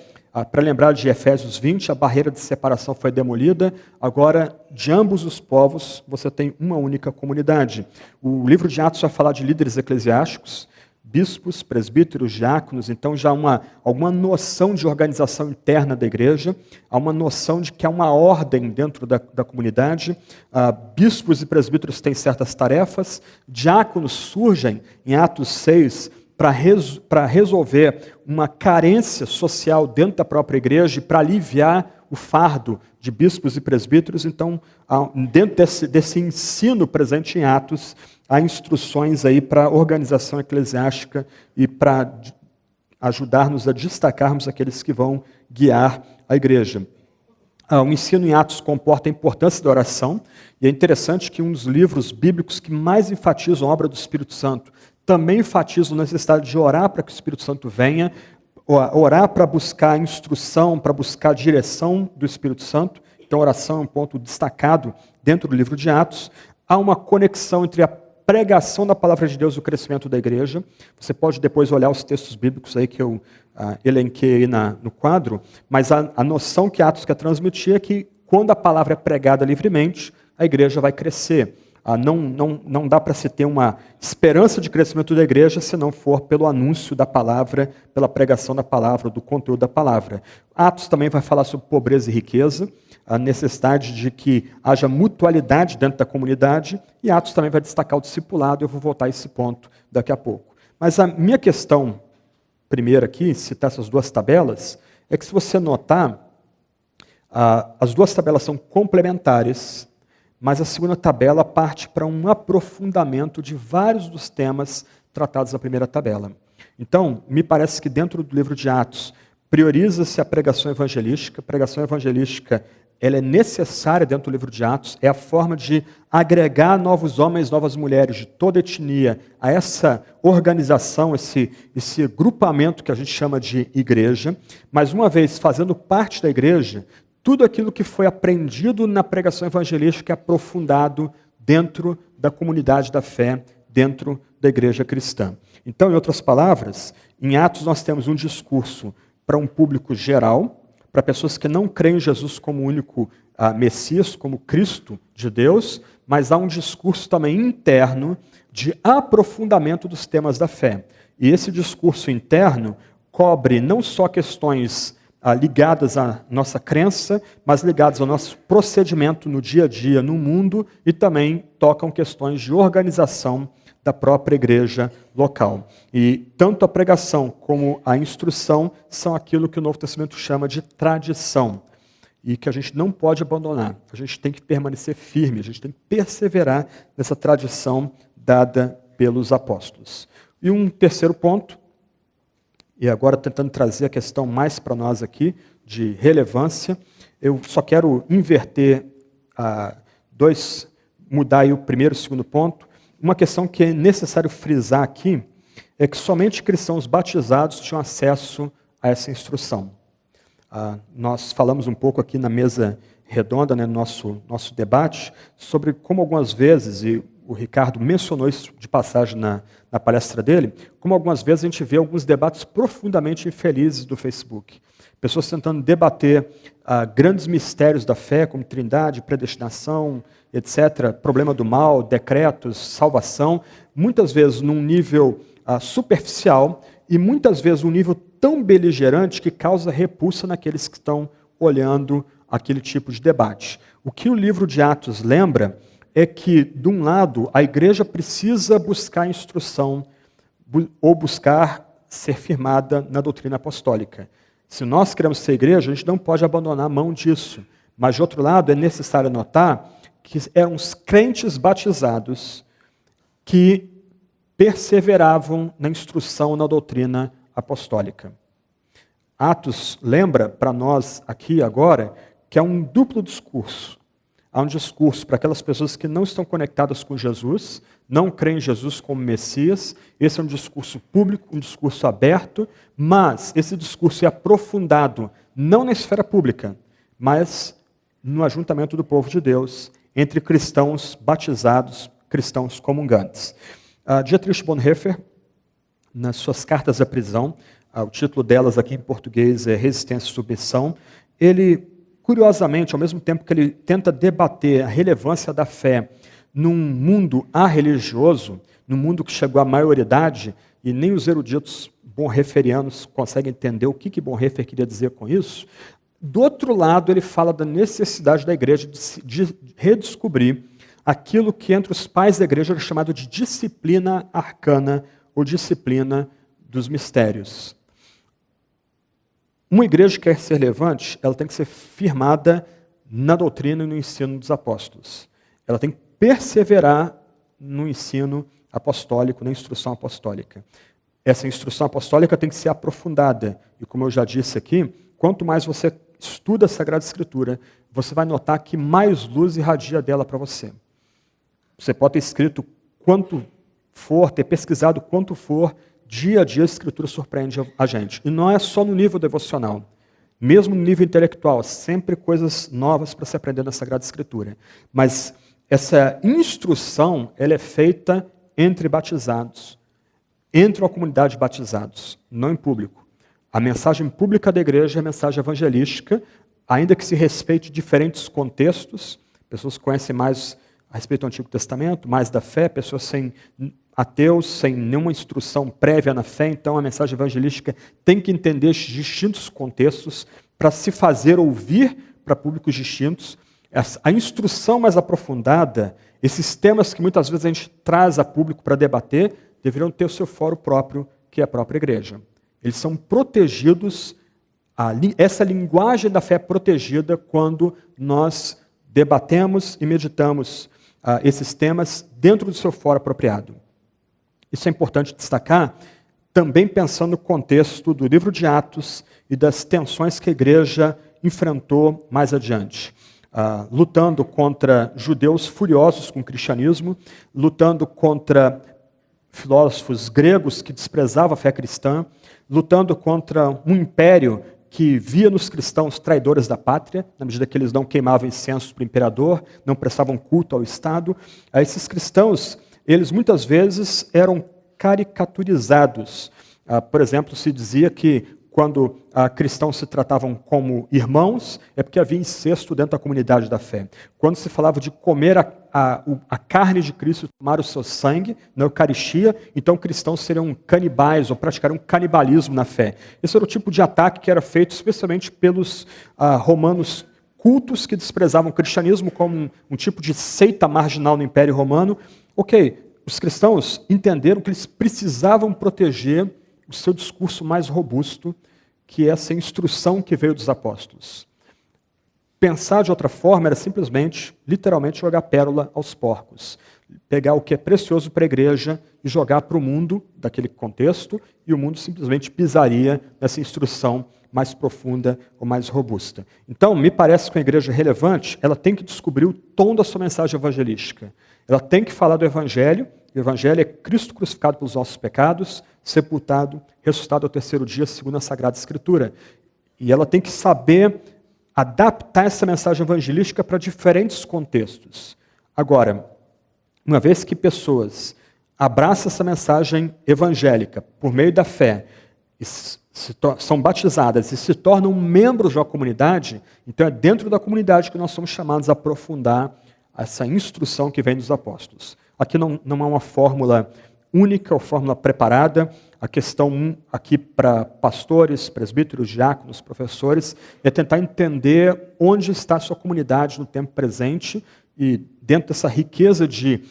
Para lembrar de Efésios 20, a barreira de separação foi demolida. Agora, de ambos os povos, você tem uma única comunidade. O livro de Atos vai falar de líderes eclesiásticos, bispos, presbíteros, diáconos. Então já há alguma noção de organização interna da igreja, há uma noção de que há uma ordem dentro da comunidade. Bispos e presbíteros têm certas tarefas, diáconos surgem em Atos 6 para resolver uma carência social dentro da própria igreja e para aliviar o fardo de bispos e presbíteros. Então, dentro desse ensino presente em Atos, há instruções aí para a organização eclesiástica e para ajudar-nos a destacarmos aqueles que vão guiar a igreja. O ensino em Atos comporta a importância da oração, e é interessante que um dos livros bíblicos que mais enfatizam a obra do Espírito Santo também enfatiza a necessidade de orar para que o Espírito Santo venha, orar para buscar instrução, para buscar direção do Espírito Santo. Então, a oração é um ponto destacado dentro do livro de Atos. Há uma conexão entre a pregação da palavra de Deus e o crescimento da igreja. Você pode depois olhar os textos bíblicos aí que eu elenquei aí no quadro, mas a noção que Atos quer transmitir é que quando a palavra é pregada livremente, a igreja vai crescer. Não dá para se ter uma esperança de crescimento da igreja se não for pelo anúncio da palavra, pela pregação da palavra, do conteúdo da palavra. Atos também vai falar sobre pobreza e riqueza, a necessidade de que haja mutualidade dentro da comunidade, e Atos também vai destacar o discipulado. Eu vou voltar a esse ponto daqui a pouco. Mas a minha questão primeira aqui, citar essas duas tabelas, é que se você notar, as duas tabelas são complementares, mas a segunda tabela parte para um aprofundamento de vários dos temas tratados na primeira tabela. Então, me parece que dentro do livro de Atos, prioriza-se a pregação evangelística. A pregação evangelística ela é necessária dentro do livro de Atos, é a forma de agregar novos homens, novas mulheres de toda etnia a essa organização, esse grupamento que a gente chama de igreja. Mas uma vez fazendo parte da igreja, tudo aquilo que foi aprendido na pregação evangelística é aprofundado dentro da comunidade da fé, dentro da igreja cristã. Então, em outras palavras, em Atos nós temos um discurso para um público geral, para pessoas que não creem em Jesus como único Messias, como Cristo de Deus, mas há um discurso também interno de aprofundamento dos temas da fé. E esse discurso interno cobre não só questões ligadas à nossa crença, mas ligadas ao nosso procedimento no dia a dia, no mundo, e também tocam questões de organização da própria igreja local. E tanto a pregação como a instrução são aquilo que o Novo Testamento chama de tradição, e que a gente não pode abandonar. A gente tem que permanecer firme, a gente tem que perseverar nessa tradição dada pelos apóstolos. E um terceiro ponto, e agora tentando trazer a questão mais para nós aqui, de relevância, eu só quero inverter mudar aí o primeiro e o segundo ponto. Uma questão que é necessário frisar aqui é que somente cristãos batizados tinham acesso a essa instrução. Nós falamos um pouco aqui na mesa redonda, né, no nosso debate, sobre como algumas vezes, e o Ricardo mencionou isso de passagem na palestra dele, como algumas vezes a gente vê alguns debates profundamente infelizes do Facebook. Pessoas tentando debater grandes mistérios da fé, como trindade, predestinação, etc., problema do mal, decretos, salvação, muitas vezes num nível superficial e muitas vezes um nível tão beligerante que causa repulsa naqueles que estão olhando aquele tipo de debate. O que o livro de Atos lembra é que, de um lado, a igreja precisa buscar instrução ou buscar ser firmada na doutrina apostólica. Se nós queremos ser igreja, a gente não pode abandonar a mão disso. Mas, de outro lado, é necessário notar que eram os crentes batizados que perseveravam na instrução na doutrina apostólica. Atos lembra para nós aqui agora que é um duplo discurso. Há um discurso para aquelas pessoas que não estão conectadas com Jesus, não creem em Jesus como Messias. Esse é um discurso público, um discurso aberto, mas esse discurso é aprofundado não na esfera pública, mas no ajuntamento do povo de Deus, entre cristãos batizados, cristãos comungantes. Dietrich Bonhoeffer, nas suas cartas à prisão, o título delas aqui em português é Resistência e Submissão, ele, curiosamente, ao mesmo tempo que ele tenta debater a relevância da fé num mundo arreligioso, num mundo que chegou à maioridade, e nem os eruditos bonhoefferianos conseguem entender o que Bonhoeffer queria dizer com isso, do outro lado ele fala da necessidade da igreja de redescobrir aquilo que entre os pais da igreja era chamado de disciplina arcana ou disciplina dos mistérios. Uma igreja que quer ser relevante, ela tem que ser firmada na doutrina e no ensino dos apóstolos. Ela tem que perseverar no ensino apostólico, na instrução apostólica. Essa instrução apostólica tem que ser aprofundada. E como eu já disse aqui, quanto mais você estuda a Sagrada Escritura, você vai notar que mais luz irradia dela para você. Você pode ter escrito quanto for, ter pesquisado quanto for, dia a dia a Escritura surpreende a gente. E não é só no nível devocional. Mesmo no nível intelectual, sempre coisas novas para se aprender na Sagrada Escritura. Mas essa instrução, ela é feita entre batizados, entre uma comunidade de batizados, não em público. A mensagem pública da igreja é a mensagem evangelística, ainda que se respeite diferentes contextos. Pessoas que conhecem mais a respeito do Antigo Testamento, mais da fé, pessoas ateus, sem nenhuma instrução prévia na fé, então a mensagem evangelística tem que entender esses distintos contextos para se fazer ouvir para públicos distintos. A instrução mais aprofundada, esses temas que muitas vezes a gente traz a público para debater, deveriam ter o seu fórum próprio, que é a própria igreja. Eles são protegidos, essa linguagem da fé é protegida quando nós debatemos e meditamos esses temas dentro do seu fórum apropriado. Isso é importante destacar, também pensando no contexto do livro de Atos e das tensões que a igreja enfrentou mais adiante. Lutando contra judeus furiosos com o cristianismo, lutando contra filósofos gregos que desprezavam a fé cristã, lutando contra um império que via nos cristãos traidores da pátria, na medida que eles não queimavam incenso para o imperador, não prestavam culto ao Estado. Esses cristãos, eles muitas vezes eram caricaturizados. Por exemplo, se dizia que quando cristãos se tratavam como irmãos, é porque havia incesto dentro da comunidade da fé. Quando se falava de comer a carne de Cristo e tomar o seu sangue na Eucaristia, então cristãos seriam canibais ou praticariam canibalismo na fé. Esse era o tipo de ataque que era feito especialmente pelos romanos cultos que desprezavam o cristianismo como um tipo de seita marginal no Império Romano. Os cristãos entenderam que eles precisavam proteger o seu discurso mais robusto, que é essa instrução que veio dos apóstolos. Pensar de outra forma era simplesmente, literalmente, jogar pérola aos porcos. pegar o que é precioso para a igreja e jogar para o mundo, daquele contexto, e o mundo simplesmente pisaria nessa instrução mais profunda ou mais robusta. Então, me parece que uma igreja relevante, ela tem que descobrir o tom da sua mensagem evangelística. Ela tem que falar do Evangelho. O Evangelho é Cristo crucificado pelos nossos pecados, sepultado, ressuscitado ao terceiro dia, segundo a Sagrada Escritura. E ela tem que saber adaptar essa mensagem evangelística para diferentes contextos. Agora, uma vez que pessoas abraçam essa mensagem evangélica por meio da fé, são batizadas e se tornam membros de uma comunidade, então é dentro da comunidade que nós somos chamados a aprofundar essa instrução que vem dos apóstolos. Aqui não é uma fórmula única ou fórmula preparada. A questão aqui para pastores, presbíteros, diáconos, professores, é tentar entender onde está a sua comunidade no tempo presente e dentro dessa riqueza de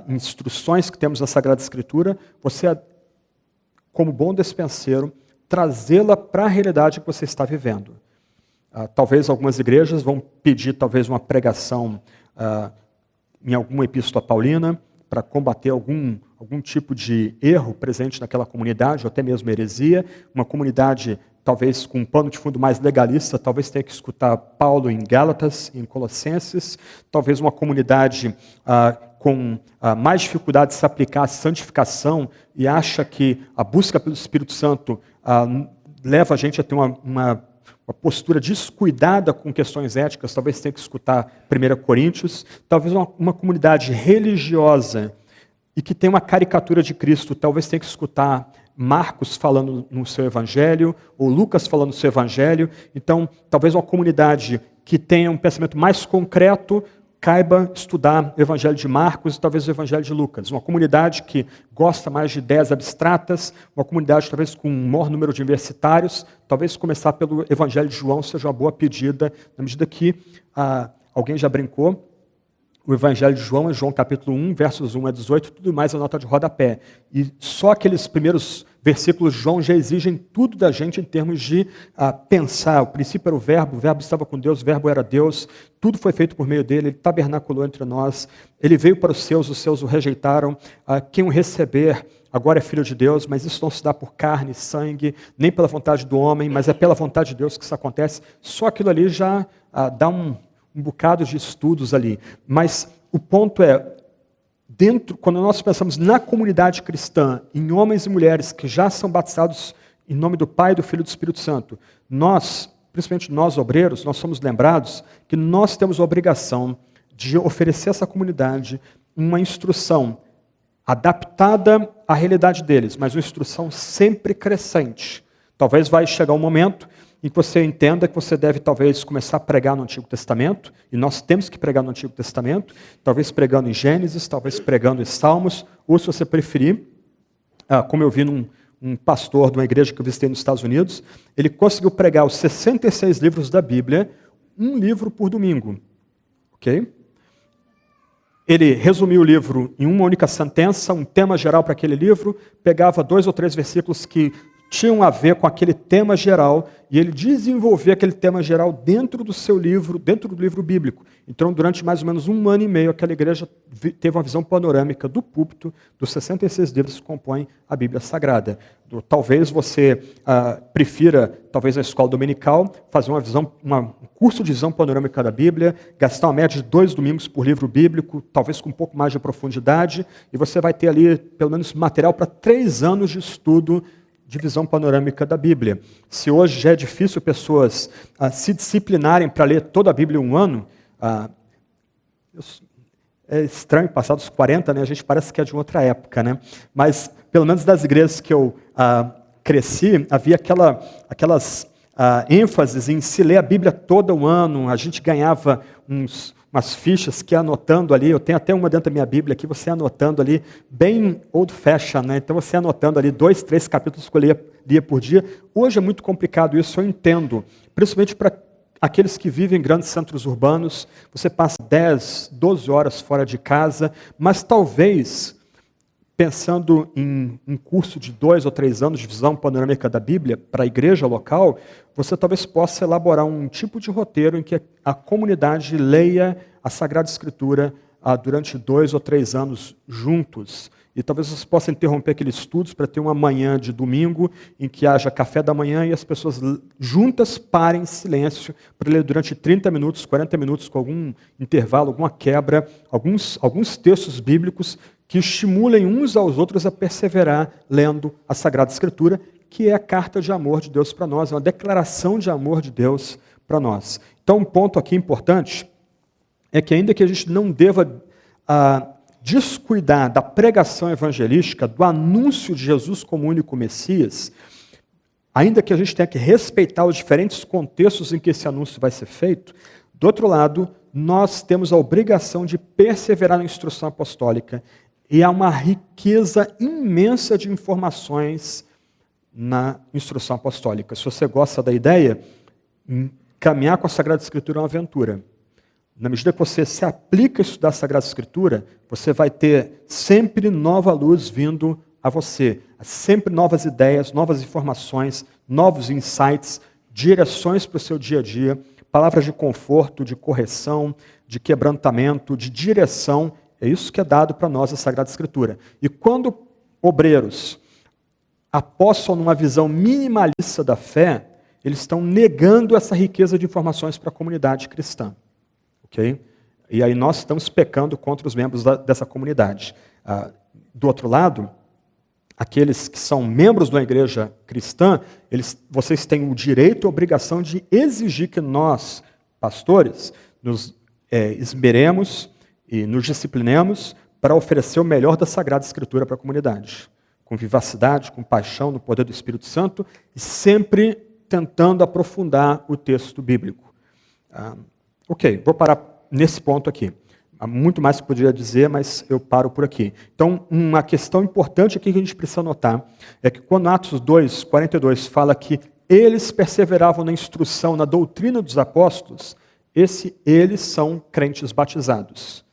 instruções que temos na Sagrada Escritura, você, como bom despenseiro, trazê-la para a realidade que você está vivendo. Talvez algumas igrejas vão pedir talvez uma pregação em alguma epístola paulina para combater algum tipo de erro presente naquela comunidade, ou até mesmo heresia. Uma comunidade talvez com um pano de fundo mais legalista, talvez tenha que escutar Paulo em Gálatas, em Colossenses. Talvez uma comunidade com mais dificuldade de se aplicar à santificação e acha que a busca pelo Espírito Santo leva a gente a ter uma postura descuidada com questões éticas, talvez tenha que escutar 1 Coríntios. Talvez uma comunidade religiosa e que tem uma caricatura de Cristo, talvez tenha que escutar Marcos falando no seu evangelho, ou Lucas falando no seu evangelho. Então, talvez uma comunidade que tenha um pensamento mais concreto, caiba estudar o evangelho de Marcos e talvez o evangelho de Lucas. Uma comunidade que gosta mais de ideias abstratas, uma comunidade talvez com um maior número de universitários, talvez começar pelo evangelho de João seja uma boa pedida, na medida que alguém já brincou. O Evangelho de João é João capítulo 1, versos 1 a 18, tudo mais é nota de rodapé. E só aqueles primeiros versículos de João já exigem tudo da gente em termos de pensar. O princípio era o verbo estava com Deus, o verbo era Deus, tudo foi feito por meio dele, ele tabernaculou entre nós, ele veio para os seus o rejeitaram, quem o receber agora é filho de Deus, mas isso não se dá por carne e sangue, nem pela vontade do homem, mas é pela vontade de Deus que isso acontece. Só aquilo ali já dá um bocado de estudos ali, mas o ponto é, quando nós pensamos na comunidade cristã, em homens e mulheres que já são batizados em nome do Pai, do Filho e do Espírito Santo, nós, principalmente nós obreiros, nós somos lembrados que nós temos a obrigação de oferecer a essa comunidade uma instrução adaptada à realidade deles, mas uma instrução sempre crescente. Talvez vai chegar um momento em que você entenda que você deve talvez começar a pregar no Antigo Testamento, e nós temos que pregar no Antigo Testamento, talvez pregando em Gênesis, talvez pregando em Salmos, ou se você preferir, como eu vi um pastor de uma igreja que eu visitei nos Estados Unidos, ele conseguiu pregar os 66 livros da Bíblia, um livro por domingo. Ok? Ele resumiu o livro em uma única sentença, um tema geral para aquele livro, pegava 2 ou 3 versículos que tinham a ver com aquele tema geral, e ele desenvolvia aquele tema geral dentro do seu livro, dentro do livro bíblico. Então, durante mais ou menos 1 ano e meio, aquela igreja teve uma visão panorâmica do púlpito, dos 66 livros que compõem a Bíblia Sagrada. Talvez você prefira, talvez na escola dominical, fazer um curso de visão panorâmica da Bíblia, gastar uma média de 2 domingos por livro bíblico, talvez com um pouco mais de profundidade, e você vai ter ali, pelo menos, material para 3 anos de estudo de visão panorâmica da Bíblia. Se hoje já é difícil pessoas se disciplinarem para ler toda a Bíblia em 1 ano, é estranho, passados 40, né, a gente parece que é de outra época, né? Mas, pelo menos das igrejas que eu cresci, havia aquelas ênfases em se ler a Bíblia todo o ano, a gente ganhava umas fichas que ia anotando ali, eu tenho até uma dentro da minha Bíblia aqui, você anotando ali, bem old fashion, né? Então você anotando ali 2, 3 capítulos que eu lia por dia. Hoje é muito complicado isso, eu entendo, principalmente para aqueles que vivem em grandes centros urbanos, você passa 10, 12 horas fora de casa, mas talvez, pensando em um curso de 2 ou 3 anos de visão panorâmica da Bíblia para a igreja local, você talvez possa elaborar um tipo de roteiro em que a comunidade leia a Sagrada Escritura durante 2 ou 3 anos juntos. E talvez vocês possam interromper aqueles estudos para ter uma manhã de domingo em que haja café da manhã e as pessoas juntas parem em silêncio para ler durante 30 minutos, 40 minutos, com algum intervalo, alguma quebra, alguns textos bíblicos que estimulem uns aos outros a perseverar lendo a Sagrada Escritura, que é a carta de amor de Deus para nós, é uma declaração de amor de Deus para nós. Então, um ponto aqui importante é que ainda que a gente não deva descuidar da pregação evangelística, do anúncio de Jesus como único Messias, ainda que a gente tenha que respeitar os diferentes contextos em que esse anúncio vai ser feito, do outro lado, nós temos a obrigação de perseverar na instrução apostólica, e há uma riqueza imensa de informações na instrução apostólica. Se você gosta da ideia, caminhar com a Sagrada Escritura é uma aventura. Na medida que você se aplica a estudar a Sagrada Escritura, você vai ter sempre nova luz vindo a você, sempre novas ideias, novas informações, novos insights, direções para o seu dia a dia, palavras de conforto, de correção, de quebrantamento, de direção. É isso que é dado para nós a Sagrada Escritura. E quando obreiros apostam numa visão minimalista da fé, eles estão negando essa riqueza de informações para a comunidade cristã. Okay? E aí nós estamos pecando contra os membros dessa comunidade. Do outro lado, aqueles que são membros de uma igreja cristã, vocês têm o direito e a obrigação de exigir que nós, pastores, nos esmeremos e nos disciplinemos para oferecer o melhor da Sagrada Escritura para a comunidade, com vivacidade, com paixão, no poder do Espírito Santo, e sempre tentando aprofundar o texto bíblico. Ok, vou parar nesse ponto aqui. Há muito mais que poderia dizer, mas eu paro por aqui. Então, uma questão importante aqui que a gente precisa notar é que quando Atos 2, 42 fala que eles perseveravam na instrução, na doutrina dos apóstolos, eles são crentes batizados.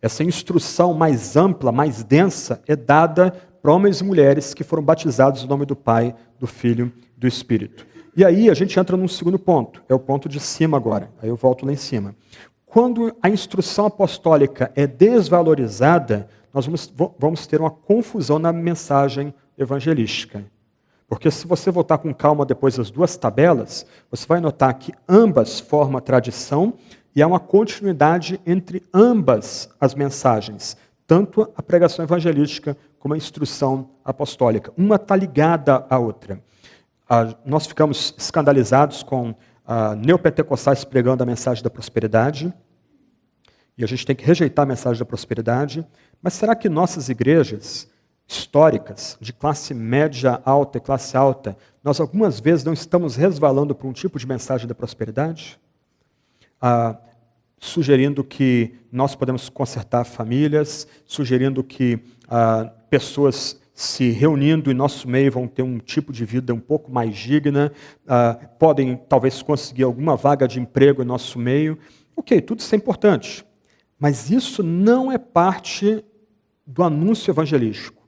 Essa instrução mais ampla, mais densa, é dada para homens e mulheres que foram batizados em nome do Pai, do Filho e do Espírito. E aí a gente entra num segundo ponto, é o ponto de cima agora, aí eu volto lá em cima. Quando a instrução apostólica é desvalorizada, nós vamos ter uma confusão na mensagem evangelística. Porque se você voltar com calma depois das duas tabelas, você vai notar que ambas formam a tradição e há uma continuidade entre ambas as mensagens, tanto a pregação evangelística como a instrução apostólica. Uma está ligada à outra. Nós ficamos escandalizados com neopentecostais pregando a mensagem da prosperidade, e a gente tem que rejeitar a mensagem da prosperidade, mas será que nossas igrejas históricas, de classe média alta e classe alta, nós algumas vezes não estamos resvalando para um tipo de mensagem da prosperidade? Sugerindo que nós podemos consertar famílias, sugerindo que pessoas se reunindo em nosso meio vão ter um tipo de vida um pouco mais digna, podem talvez conseguir alguma vaga de emprego em nosso meio. Ok, tudo isso é importante, mas isso não é parte do anúncio evangelístico,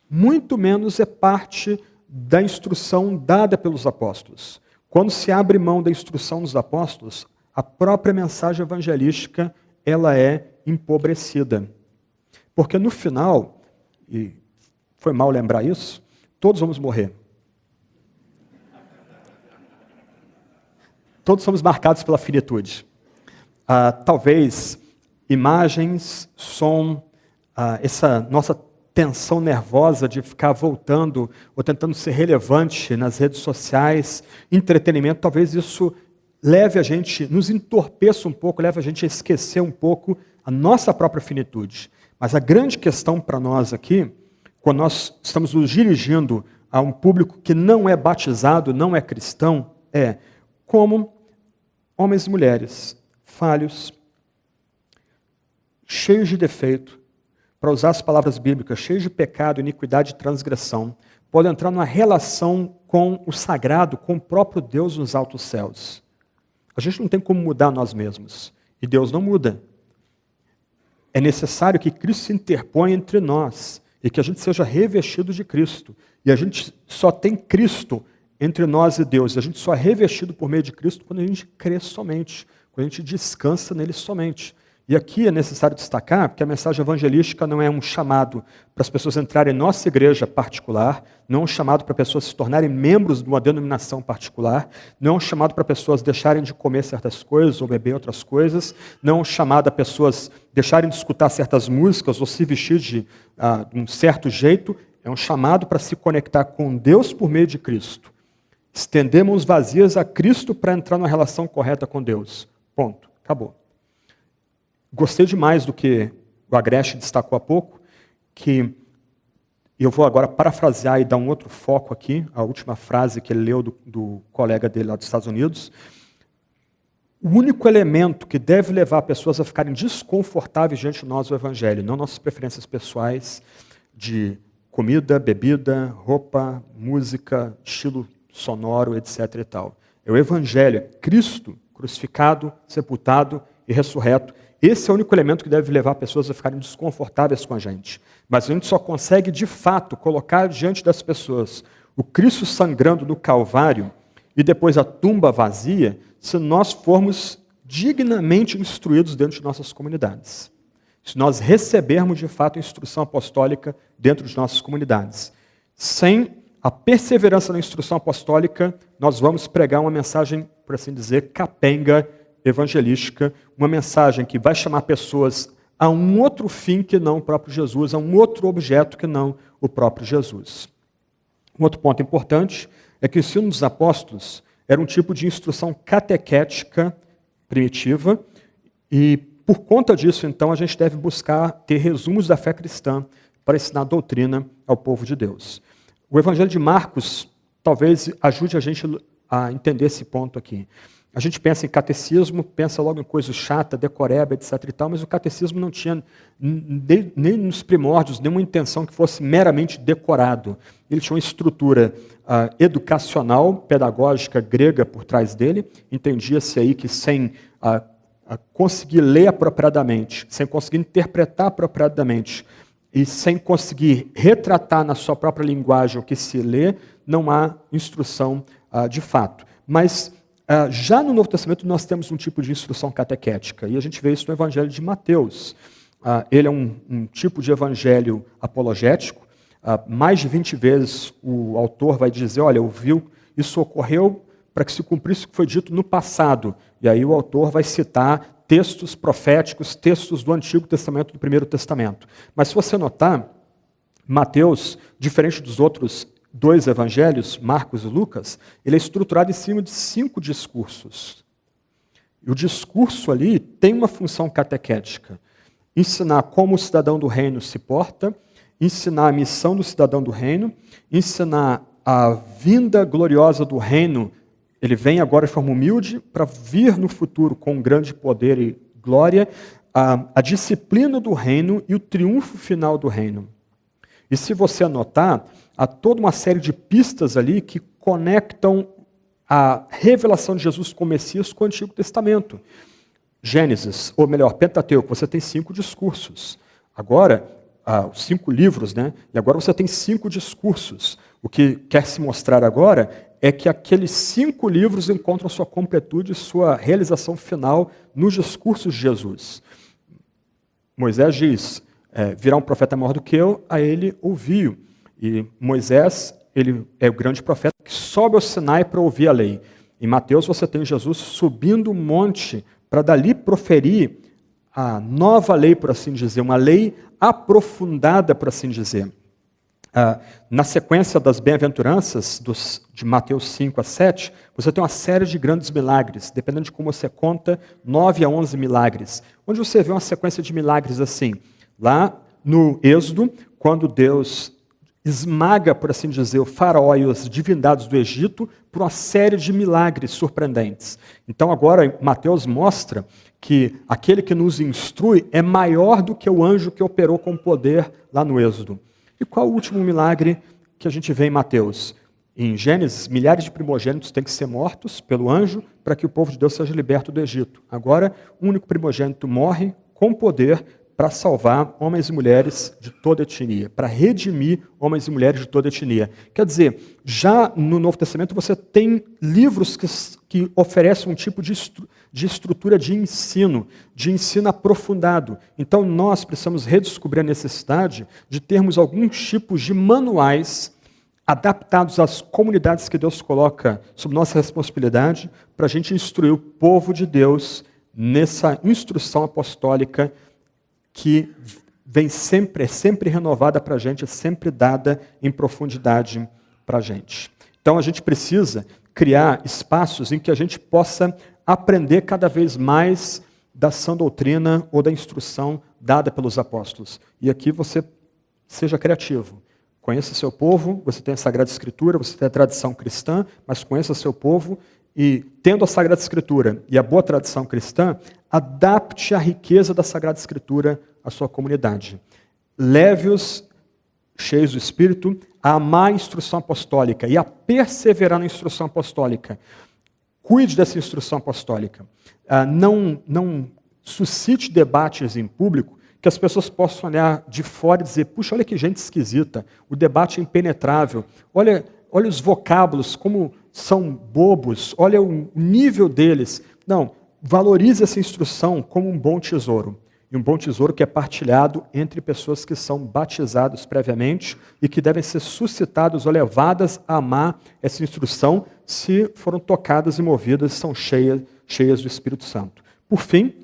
muito menos é parte da instrução dada pelos apóstolos. Quando se abre mão da instrução dos apóstolos, a própria mensagem evangelística ela é empobrecida. Porque no final, e foi mal lembrar isso, todos vamos morrer. Todos somos marcados pela finitude. Talvez imagens, som, essa nossa tensão nervosa de ficar voltando ou tentando ser relevante nas redes sociais, entretenimento, talvez isso leve a gente, nos entorpeça um pouco, leve a gente a esquecer um pouco a nossa própria finitude. Mas a grande questão para nós aqui, quando nós estamos nos dirigindo a um público que não é batizado, não é cristão, é como homens e mulheres falhos, cheios de defeito, para usar as palavras bíblicas, cheios de pecado, iniquidade e transgressão, podem entrar numa relação com o sagrado, com o próprio Deus nos altos céus. A gente não tem como mudar nós mesmos, e Deus não muda. É necessário que Cristo se interponha entre nós, e que a gente seja revestido de Cristo. E a gente só tem Cristo entre nós e Deus, e a gente só é revestido por meio de Cristo quando a gente crê somente, quando a gente descansa nele somente. E aqui é necessário destacar que a mensagem evangelística não é um chamado para as pessoas entrarem em nossa igreja particular, não é um chamado para pessoas se tornarem membros de uma denominação particular, não é um chamado para pessoas deixarem de comer certas coisas ou beber outras coisas, não é um chamado a pessoas deixarem de escutar certas músicas ou se vestir de um certo jeito, é um chamado para se conectar com Deus por meio de Cristo. Estender mãos vazias a Cristo para entrar numa relação correta com Deus. Ponto. Acabou. Gostei demais do que o Agreste destacou há pouco, que eu vou agora parafrasear e dar um outro foco aqui, a última frase que ele leu do colega dele lá dos Estados Unidos. O único elemento que deve levar pessoas a ficarem desconfortáveis diante de nós é o Evangelho, não nossas preferências pessoais de comida, bebida, roupa, música, estilo sonoro, etc. e tal. É o Evangelho, é Cristo crucificado, sepultado e ressurreto. Esse é o único elemento que deve levar pessoas a ficarem desconfortáveis com a gente. Mas a gente só consegue, de fato, colocar diante das pessoas o Cristo sangrando no Calvário e depois a tumba vazia, se nós formos dignamente instruídos dentro de nossas comunidades. Se nós recebermos, de fato, a instrução apostólica dentro de nossas comunidades. Sem a perseverança na instrução apostólica, nós vamos pregar uma mensagem, por assim dizer, capenga, evangelística, uma mensagem que vai chamar pessoas a um outro fim que não o próprio Jesus, a um outro objeto que não o próprio Jesus. Um outro ponto importante é que o ensino dos apóstolos era um tipo de instrução catequética primitiva e, por conta disso, então, a gente deve buscar ter resumos da fé cristã para ensinar doutrina ao povo de Deus. O Evangelho de Marcos talvez ajude a gente a entender esse ponto aqui. A gente pensa em catecismo, pensa logo em coisa chata, decoreba, etc. e tal, mas o catecismo não tinha, nem nos primórdios, nenhuma intenção que fosse meramente decorado. Ele tinha uma estrutura educacional, pedagógica, grega por trás dele. Entendia-se aí que sem conseguir ler apropriadamente, sem conseguir interpretar apropriadamente e sem conseguir retratar na sua própria linguagem o que se lê, não há instrução de fato. Mas já no Novo Testamento nós temos um tipo de instrução catequética, e a gente vê isso no Evangelho de Mateus. Ele é um tipo de evangelho apologético. Mais de 20 vezes o autor vai dizer, olha, ouviu, isso ocorreu para que se cumprisse o que foi dito no passado. E aí o autor vai citar textos proféticos, textos do Antigo Testamento e do Primeiro Testamento. Mas se você notar, Mateus, diferente dos outros dois evangelhos, Marcos e Lucas, ele é estruturado em cima de 5 discursos. E o discurso ali tem uma função catequética. Ensinar como o cidadão do reino se porta, ensinar a missão do cidadão do reino, ensinar a vinda gloriosa do reino. Ele vem agora de forma humilde para vir no futuro com grande poder e glória, a disciplina do reino e o triunfo final do reino. E se você anotar, há toda uma série de pistas ali que conectam a revelação de Jesus como Messias com o Antigo Testamento. Gênesis, ou melhor, Pentateuco, você tem 5 discursos. Agora, os 5 livros, né? E agora você tem 5 discursos. O que quer se mostrar agora é que aqueles 5 livros encontram sua completude e sua realização final nos discursos de Jesus. Moisés diz, virá um profeta maior do que eu, a ele ouviu. E Moisés, ele é o grande profeta que sobe ao Sinai para ouvir a lei. Em Mateus você tem Jesus subindo o monte para dali proferir a nova lei, por assim dizer, uma lei aprofundada, por assim dizer. Na sequência das bem-aventuranças, de Mateus 5 a 7, você tem uma série de grandes milagres, dependendo de como você conta, 9 a 11 milagres, onde você vê uma sequência de milagres assim. Lá no Êxodo, quando Deus esmaga, por assim dizer, o faraó e as divindades do Egito por uma série de milagres surpreendentes. Então agora Mateus mostra que aquele que nos instrui é maior do que o anjo que operou com poder lá no Êxodo. E qual o último milagre que a gente vê em Mateus? Em Gênesis, milhares de primogênitos têm que ser mortos pelo anjo para que o povo de Deus seja liberto do Egito. Agora, um único primogênito morre com poder para salvar homens e mulheres de toda etnia, para redimir homens e mulheres de toda etnia. Quer dizer, já no Novo Testamento você tem livros que oferecem um tipo de estrutura de ensino aprofundado. Então nós precisamos redescobrir a necessidade de termos alguns tipos de manuais adaptados às comunidades que Deus coloca sob nossa responsabilidade, para a gente instruir o povo de Deus nessa instrução apostólica que vem sempre, é sempre renovada para a gente, é sempre dada em profundidade para a gente. Então a gente precisa criar espaços em que a gente possa aprender cada vez mais da sã doutrina ou da instrução dada pelos apóstolos. E aqui você seja criativo. Conheça seu povo, você tem a Sagrada Escritura, você tem a tradição cristã, mas conheça seu povo e, tendo a Sagrada Escritura e a boa tradição cristã, adapte a riqueza da Sagrada Escritura à sua comunidade. Leve-os, cheios do Espírito, a amar a instrução apostólica e a perseverar na instrução apostólica. Cuide dessa instrução apostólica. Não suscite debates em público que as pessoas possam olhar de fora e dizer, puxa, olha que gente esquisita, o debate é impenetrável, olha os vocábulos, como são bobos, olha o nível deles. Não, valorize essa instrução como um bom tesouro. E um bom tesouro que é partilhado entre pessoas que são batizados previamente e que devem ser suscitados ou levadas a amar essa instrução se foram tocadas e movidas, são cheias do Espírito Santo. Por fim,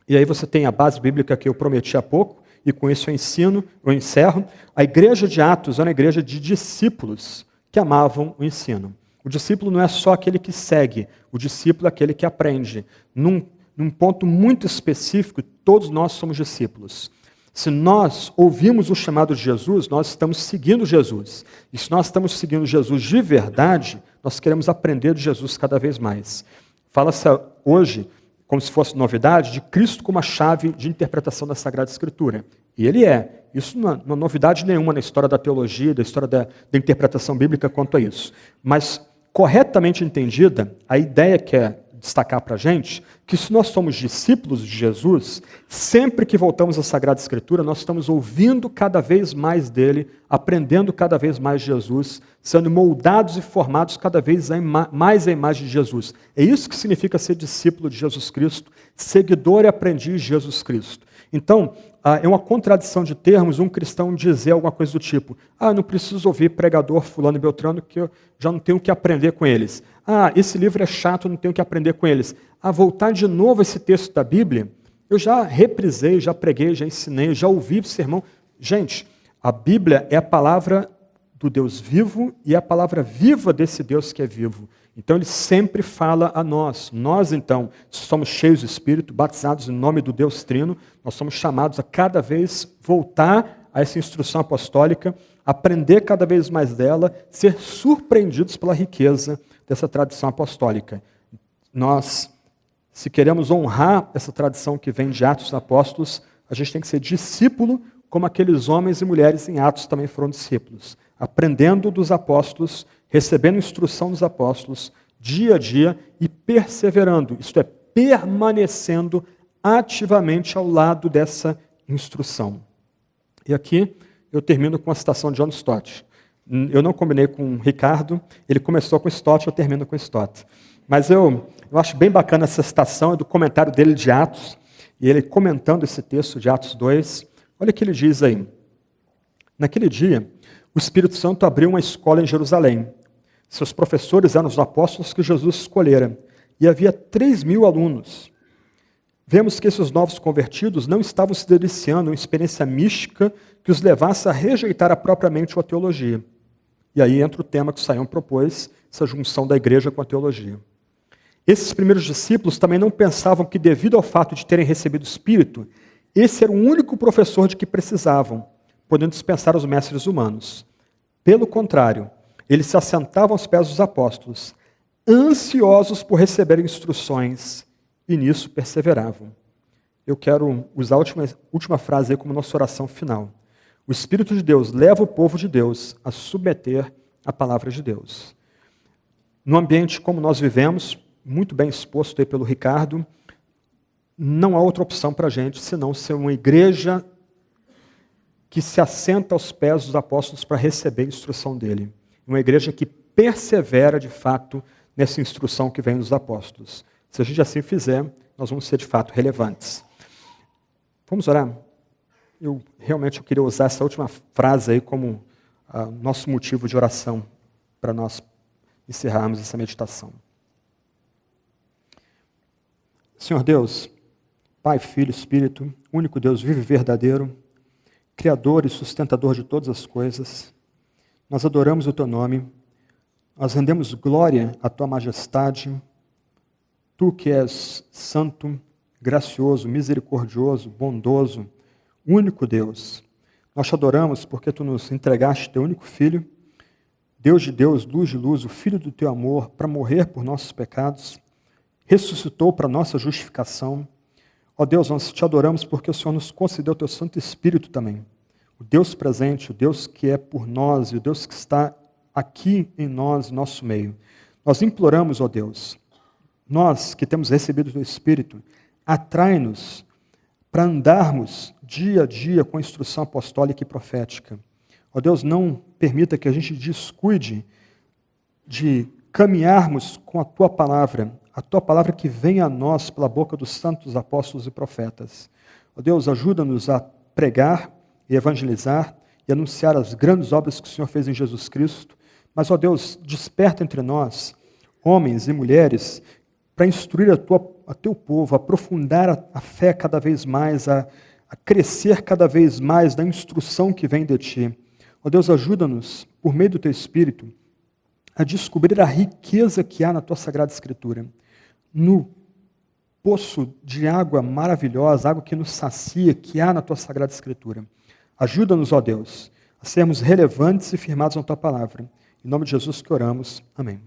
e aí você tem a base bíblica que eu prometi há pouco, e com isso eu encerro. A igreja de Atos era uma igreja de discípulos que amavam o ensino. O discípulo não é só aquele que segue, o discípulo é aquele que aprende. Num ponto muito específico, todos nós somos discípulos. Se nós ouvimos o chamado de Jesus, nós estamos seguindo Jesus. E se nós estamos seguindo Jesus de verdade, nós queremos aprender de Jesus cada vez mais. Fala-se hoje, como se fosse novidade, de Cristo como a chave de interpretação da Sagrada Escritura. E ele é. Isso não é novidade nenhuma na história da teologia, da história da interpretação bíblica quanto a isso. Mas, corretamente entendida, a ideia que é destacar para a gente, que se nós somos discípulos de Jesus, sempre que voltamos à Sagrada Escritura, nós estamos ouvindo cada vez mais dele, aprendendo cada vez mais de Jesus, sendo moldados e formados cada vez mais à imagem de Jesus. É isso que significa ser discípulo de Jesus Cristo, seguidor e aprendiz de Jesus Cristo. Então, é uma contradição de termos um cristão dizer alguma coisa do tipo, não preciso ouvir pregador fulano e beltrano que eu já não tenho o que aprender com eles. Esse livro é chato, não tenho o que aprender com eles. Voltar de novo a esse texto da Bíblia, eu já reprisei, já preguei, já ensinei, já ouvi sermão. Gente, a Bíblia é a palavra do Deus vivo e é a palavra viva desse Deus que é vivo. Então ele sempre fala a nós. Nós, então, somos cheios do Espírito, batizados em nome do Deus Trino, nós somos chamados a cada vez voltar a essa instrução apostólica, aprender cada vez mais dela, ser surpreendidos pela riqueza dessa tradição apostólica. Nós, se queremos honrar essa tradição que vem de Atos dos Apóstolos, a gente tem que ser discípulo, como aqueles homens e mulheres em Atos também foram discípulos, aprendendo dos apóstolos, recebendo instrução dos apóstolos, dia a dia, e perseverando, isto é, permanecendo ativamente ao lado dessa instrução. E aqui eu termino com a citação de John Stott. Eu não combinei com o Ricardo, ele começou com Stott, eu termino com Stott. Mas eu acho bem bacana essa citação, é do comentário dele de Atos, e ele comentando esse texto de Atos 2, olha o que ele diz aí. Naquele dia, o Espírito Santo abriu uma escola em Jerusalém. Seus professores eram os apóstolos que Jesus escolhera, e havia 3.000 alunos. Vemos que esses novos convertidos não estavam se deliciando em uma experiência mística que os levasse a rejeitar propriamente a teologia. E aí entra o tema que o Sayão propôs, essa junção da igreja com a teologia. Esses primeiros discípulos também não pensavam que, devido ao fato de terem recebido o Espírito, esse era o único professor de que precisavam, podendo dispensar os mestres humanos. Pelo contrário, eles se assentavam aos pés dos apóstolos, ansiosos por receber instruções, e nisso perseveravam. Eu quero usar a última frase aí como nossa oração final. O Espírito de Deus leva o povo de Deus a submeter a palavra de Deus. No ambiente como nós vivemos, muito bem exposto aí pelo Ricardo, não há outra opção para a gente senão ser uma igreja que se assenta aos pés dos apóstolos para receber a instrução dele. Uma igreja que persevera, de fato, nessa instrução que vem dos apóstolos. Se a gente assim fizer, nós vamos ser, de fato, relevantes. Vamos orar? Eu queria usar essa última frase aí como nosso motivo de oração para nós encerrarmos essa meditação. Senhor Deus, Pai, Filho, Espírito, único Deus vivo e verdadeiro, Criador e sustentador de todas as coisas, nós adoramos o Teu nome, nós rendemos glória à Tua majestade, Tu que és santo, gracioso, misericordioso, bondoso, único Deus. Nós te adoramos porque Tu nos entregaste Teu único Filho, Deus de Deus, luz de luz, o Filho do Teu amor, para morrer por nossos pecados, ressuscitou para nossa justificação. Ó Deus, nós te adoramos porque o Senhor nos concedeu o Teu Santo Espírito também. O Deus presente, o Deus que é por nós e o Deus que está aqui em nós, nosso meio. Nós imploramos, ó Deus, nós que temos recebido o Teu Espírito, atrai-nos para andarmos dia a dia com a instrução apostólica e profética. Ó Deus, não permita que a gente descuide de caminharmos com a Tua palavra que vem a nós pela boca dos santos apóstolos e profetas. Ó Deus, ajuda-nos a pregar e evangelizar e anunciar as grandes obras que o Senhor fez em Jesus Cristo. Mas, ó Deus, desperta entre nós, homens e mulheres, para instruir a Teu povo, a aprofundar a fé cada vez mais, a crescer cada vez mais na instrução que vem de Ti. Ó Deus, ajuda-nos, por meio do Teu Espírito, a descobrir a riqueza que há na Tua Sagrada Escritura. No poço de água maravilhosa, água que nos sacia, que há na Tua Sagrada Escritura. Ajuda-nos, ó Deus, a sermos relevantes e firmados na Tua palavra. Em nome de Jesus que oramos. Amém.